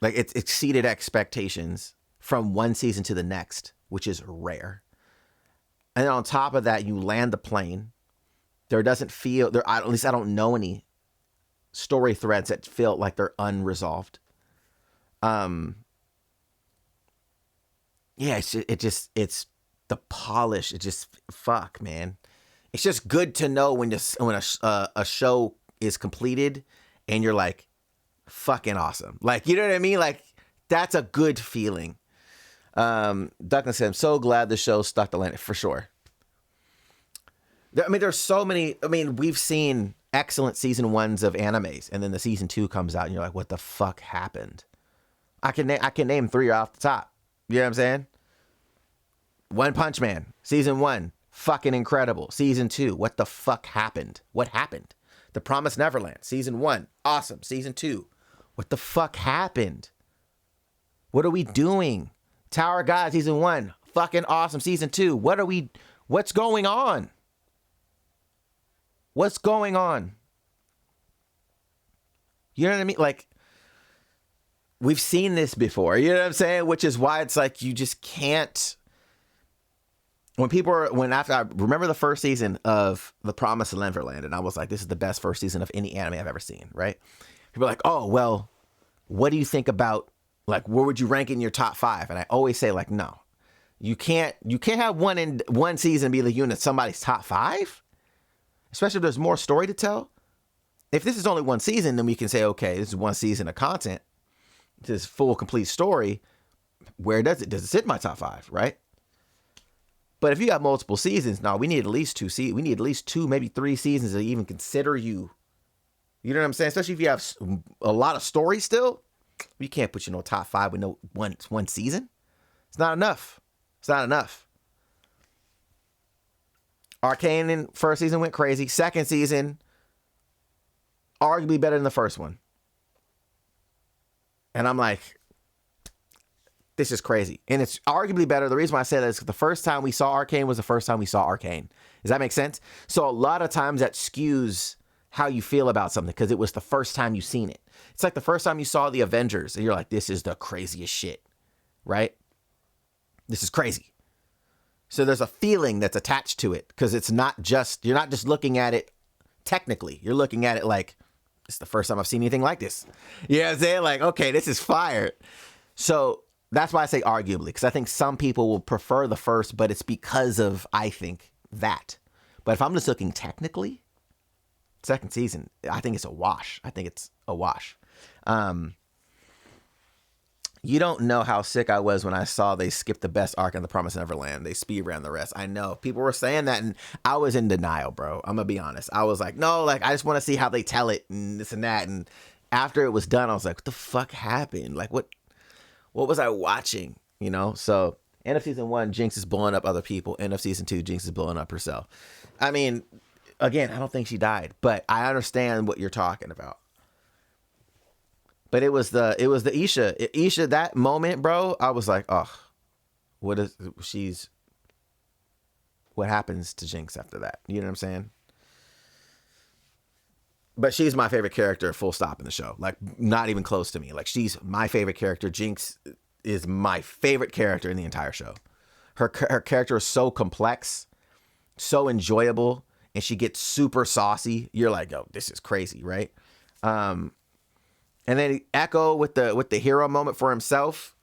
like it's exceeded expectations from one season to the next, which is rare. And then on top of that, you land the plane. There doesn't feel there. At least I don't know any story threads that feel like they're unresolved. Yeah, it's the polish. It just fuck, man. It's just good to know when a show is completed and you're like, fucking awesome. Like, you know what I mean? Like, that's a good feeling. Duncan said, I'm so glad the show stuck the landing, for sure. I mean, there's so many. I mean, we've seen excellent season 1s of animes, and then the season 2 comes out, and you're like, what the fuck happened? I can name 3 off the top. You know what I'm saying? One Punch Man, season 1, fucking incredible. Season 2, what the fuck happened? What happened? The Promised Neverland, season 1, awesome. Season 2, what the fuck happened? What are we doing? Tower of God, season 1, fucking awesome. Season 2, what's going on? What's going on? You know what I mean? Like, we've seen this before, you know what I'm saying? Which is why it's like, you just can't. After I remember the first season of The Promised Neverland, and I was like, this is the best first season of any anime I've ever seen, right? People are like, oh, well, what do you think about, like, where would you rank in your top 5? And I always say, like, no, you can't have one season be the unit somebody's top 5, especially if there's more story to tell. If this is only one season, then we can say, okay, this is one season of content, this full complete story. Where does it sit in my top 5, right? But if you have multiple seasons, no, we need at least we need at least 2, maybe 3 seasons to even consider you. You know what I'm saying? Especially if you have a lot of story still, you can't put you in no top 5 with no one season. It's not enough. It's not enough. Arcane in first season went crazy. Second season, arguably better than the first one. And I'm like, this is crazy. And it's arguably better. The reason why I say that is because the first time we saw Arcane was the first time we saw Arcane. Does that make sense? So a lot of times that skews how you feel about something because it was the first time you've seen it. It's like the first time you saw the Avengers and you're like, this is the craziest shit, right? This is crazy. So there's a feeling that's attached to it because it's not just, you're not just looking at it technically. You're looking at it like, it's the first time I've seen anything like this. You know what I'm saying? Like, okay, this is fire. So that's why I say arguably, because I think some people will prefer the first, but it's because of, I think, that. But if I'm just looking technically, second season, I think it's a wash. I think it's a wash. You don't know how sick I was when I saw they skipped the best arc in The Promised Neverland. They speed ran the rest. I know people were saying that, and I was in denial, bro. I'm gonna be honest. I was like, no, like I just want to see how they tell it and this and that. And after it was done, I was like, what the fuck happened? Like, what was I watching? You know. So end of season 1, Jinx is blowing up other people. End of season 2, Jinx is blowing up herself. I mean, again, I don't think she died, but I understand what you're talking about. But it was the Isha, that moment, bro. I was like, oh, what happens to Jinx after that? You know what I'm saying? But she's my favorite character, full stop, in the show. Like, not even close to me. Like, she's my favorite character. Jinx is my favorite character in the entire show. Her character is so complex, so enjoyable, and she gets super saucy. You're like, oh, this is crazy, right? And then Echo with the hero moment for himself.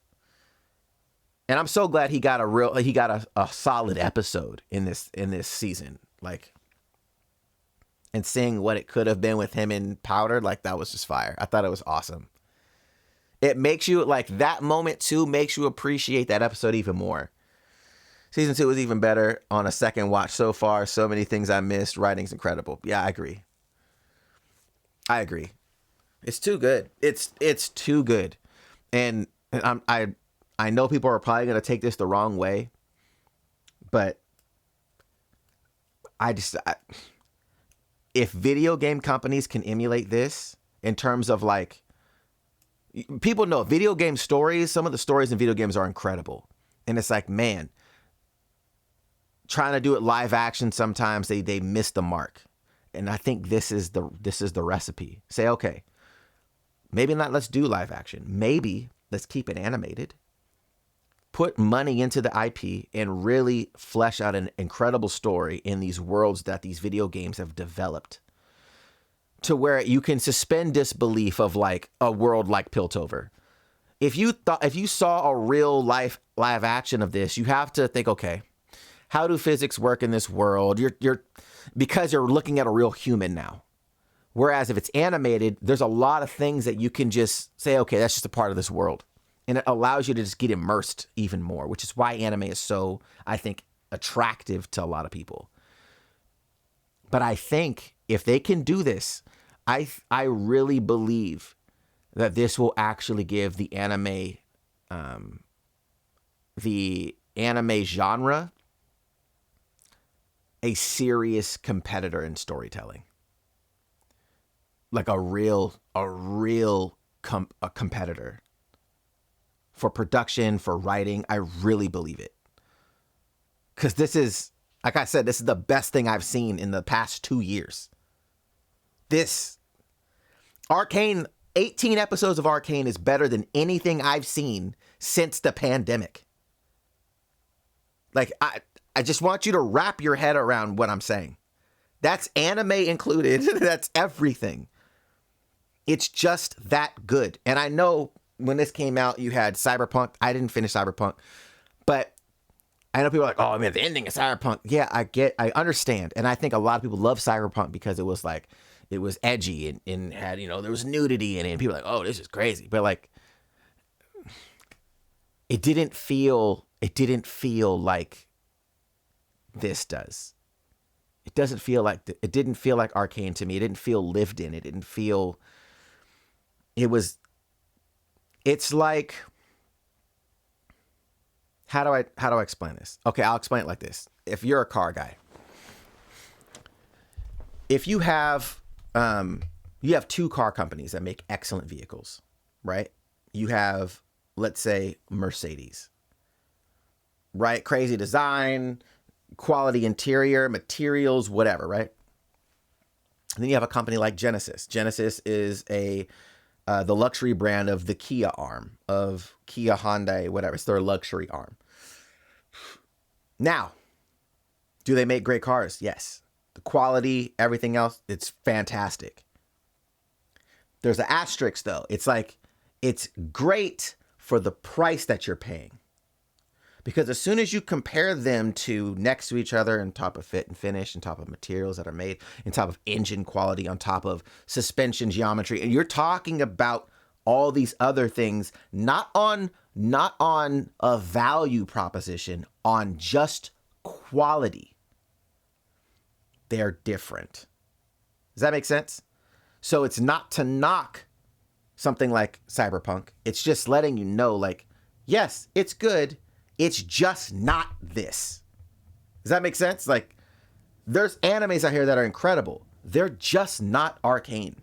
And I'm so glad he got a solid episode in this season. Like, and seeing what it could have been with him in Powder, like that was just fire. I thought it was awesome. It makes you, like, that moment too makes you appreciate that episode even more. Season 2 was even better on a second watch so far. So many things I missed. Writing's incredible. Yeah, I agree. It's too good. It's too good. And I know people are probably going to take this the wrong way, but if video game companies can emulate this in terms of, like, people know video game stories, some of the stories in video games are incredible. And it's like, man, trying to do it live action, sometimes they miss the mark. And I think this is the recipe. Say, okay, maybe not let's do live action. Maybe let's keep it animated. Put money into the IP and really flesh out an incredible story in these worlds that these video games have developed, to where you can suspend disbelief of, like, a world like Piltover. If you saw a real life live action of this, you have to think, okay, how do physics work in this world? Because you're looking at a real human now. Whereas if it's animated, there's a lot of things that you can just say, okay, that's just a part of this world. And it allows you to just get immersed even more, which is why anime is so, I think, attractive to a lot of people. But I think if they can do this, I really believe that this will actually give the anime genre a serious competitor in storytelling. Like a real competitor. For production, for writing, I really believe it. Because this is, like I said, this is the best thing I've seen in the past 2 years. This Arcane, 18 episodes of Arcane is better than anything I've seen since the pandemic. Like, I just want you to wrap your head around what I'm saying. That's anime included. That's everything. It's just that good. And I know when this came out, you had Cyberpunk. I didn't finish Cyberpunk, but I know people are like, oh man, the ending of Cyberpunk. Yeah, I understand. And I think a lot of people love Cyberpunk because it was like, it was edgy and had, there was nudity in it. And people are like, oh, this is crazy. But like, it didn't feel like this does. It doesn't feel like, it didn't feel like Arcane to me. It didn't feel lived in. It didn't feel, it's like, how do I explain this? Okay, I'll explain it like this. If you're a car guy, if you have two car companies that make excellent vehicles, right? You have, let's say, Mercedes, right? Crazy design, quality interior, materials, whatever, right? And then you have a company like Genesis. Genesis is the luxury brand of the Kia arm of Kia, Hyundai, whatever. It's their luxury arm. Now, do they make great cars? Yes. The quality, everything else, it's fantastic. There's an asterisk though. It's like, it's great for the price that you're paying. Because as soon as you compare them to next to each other on top of fit and finish, on top of materials that are made, on top of engine quality, on top of suspension geometry, and you're talking about all these other things, not on a value proposition, on just quality, they're different. Does that make sense? So it's not to knock something like Cyberpunk. It's just letting you know, like, yes, it's good. It's just not this. Does that make sense? Like, there's animes out here that are incredible. They're just not Arcane.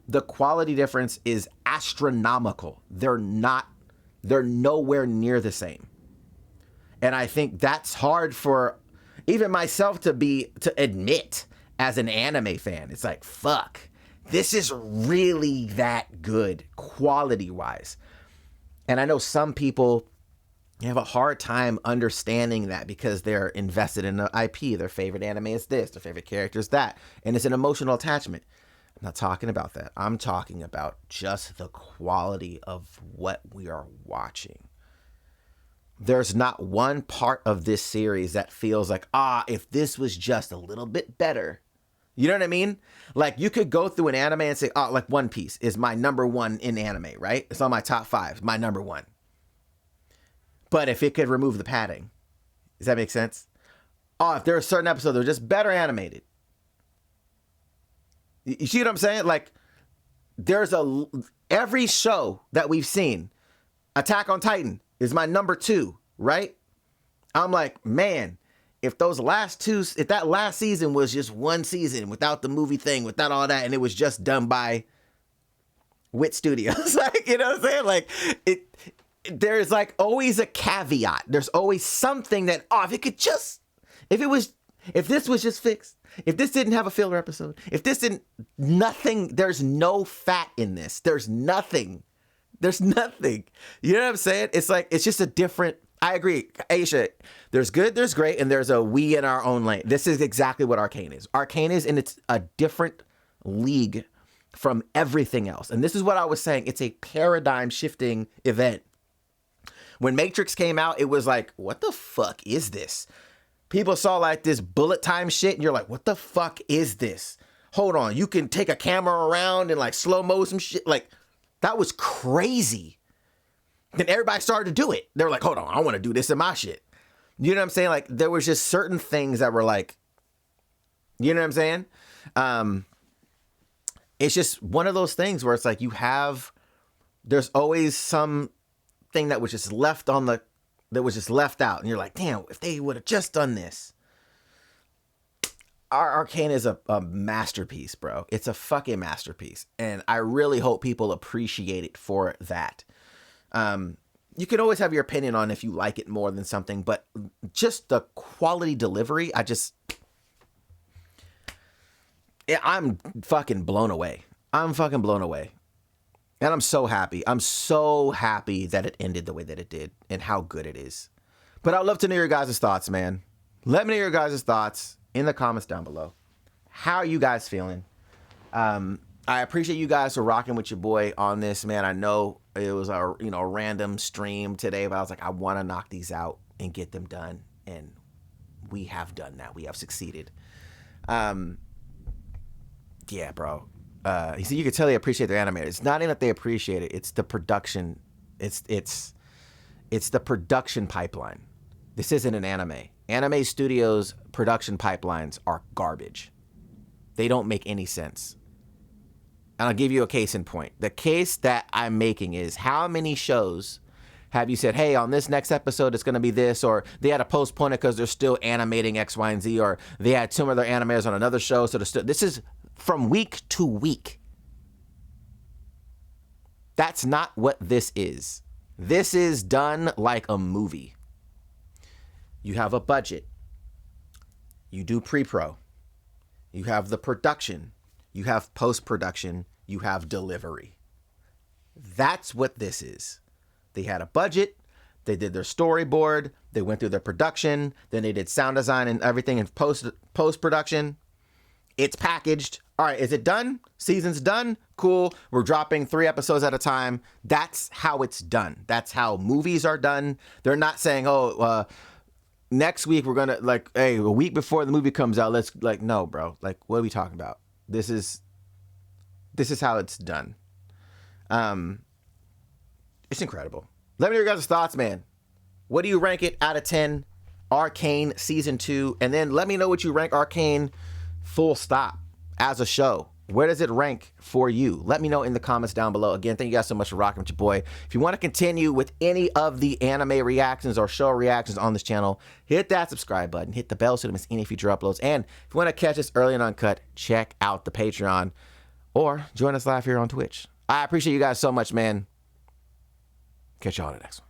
The quality difference is astronomical. They're nowhere near the same. And I think that's hard for even myself to admit as an anime fan. It's like, fuck, this is really that good quality wise. And I know some people have a hard time understanding that because they're invested in the IP. Their favorite anime is this, their favorite character is that. And it's an emotional attachment. I'm not talking about that. I'm talking about just the quality of what we are watching. There's not one part of this series that feels like, if this was just a little bit better. You know what I mean? Like, you could go through an anime and say, like One Piece is my number one in anime, right? It's on my top 5, my number one. But if it could remove the padding, does that make sense? If there are certain episodes that are just better animated. You see what I'm saying? Like, every show that we've seen, Attack on Titan is my number 2, right? I'm like, man, if that last season was just one season without the movie thing, without all that, and it was just done by Wit Studios, like, you know what I'm saying? Like, there's like always a caveat. There's always something that, if this was just fixed, if this didn't have a filler episode, there's no fat in this. There's nothing. You know what I'm saying? It's like, it's just a different, I agree. Aisha, there's good, there's great, and there's a we in our own lane. This is exactly what Arcane is. Arcane is, and it's a different league from everything else. And this is what I was saying. It's a paradigm shifting event. When Matrix came out, it was like, what the fuck is this? People saw like this bullet time shit, and you're like, what the fuck is this? Hold on, you can take a camera around and like slow-mo some shit. Like, that was crazy. Then everybody started to do it. They were like, hold on, I want to do this in my shit. You know what I'm saying? Like, there was just certain things that were like, you know what I'm saying? It's just one of those things where it's like there's always some thing that was just left out, and you're like, damn, if they would have just done this. Our Arcane is a masterpiece, bro. It's a fucking masterpiece, and I really hope people appreciate it for that. You can always have your opinion on if you like it more than something, but just the quality delivery, I'm fucking blown away. And I'm so happy. I'm so happy that it ended the way that it did and how good it is. But I'd love to know your guys' thoughts, man. Let me know your guys' thoughts in the comments down below. How are you guys feeling? I appreciate you guys for rocking with your boy on this, man. I know it was a random stream today, but I was like, I want to knock these out and get them done. And we have done that. We have succeeded. Yeah, bro. You see, you can tell they appreciate their animators. It's not even that they appreciate it. It's the production. It's the production pipeline. This isn't an anime. Anime studios' production pipelines are garbage. They don't make any sense. And I'll give you a case in point. The case that I'm making is, how many shows have you said, hey, on this next episode, it's going to be this, or they had to postpone it because they're still animating X, Y, and Z, or they had two other animators on another show. So this is from week to week. That's not what this is. This is done like a movie. You have a budget. You do pre-pro. You have the production. You have post-production. You have delivery. That's what this is. They had a budget. They did their storyboard. They went through their production. Then they did sound design and everything in post-production. It's packaged. All right, is it done? Season's done? Cool. We're dropping 3 episodes at a time. That's how it's done. That's how movies are done. They're not saying, next week we're going to, like, hey, a week before the movie comes out, let's, like, no, bro. Like, what are we talking about? This is how it's done. It's incredible. Let me know your guys' thoughts, man. What do you rank it out of 10? Arcane Season 2. And then let me know what you rank Arcane full stop as a show. Where does it rank for you? Let me know in the comments down below. Again, thank you guys so much for rocking with your boy. If you want to continue with any of the anime reactions or show reactions on this channel, hit that subscribe button. Hit the bell so you don't miss any future uploads. And if you want to catch us early and uncut, check out the Patreon or join us live here on Twitch. I appreciate you guys so much, man. Catch y'all in the next one.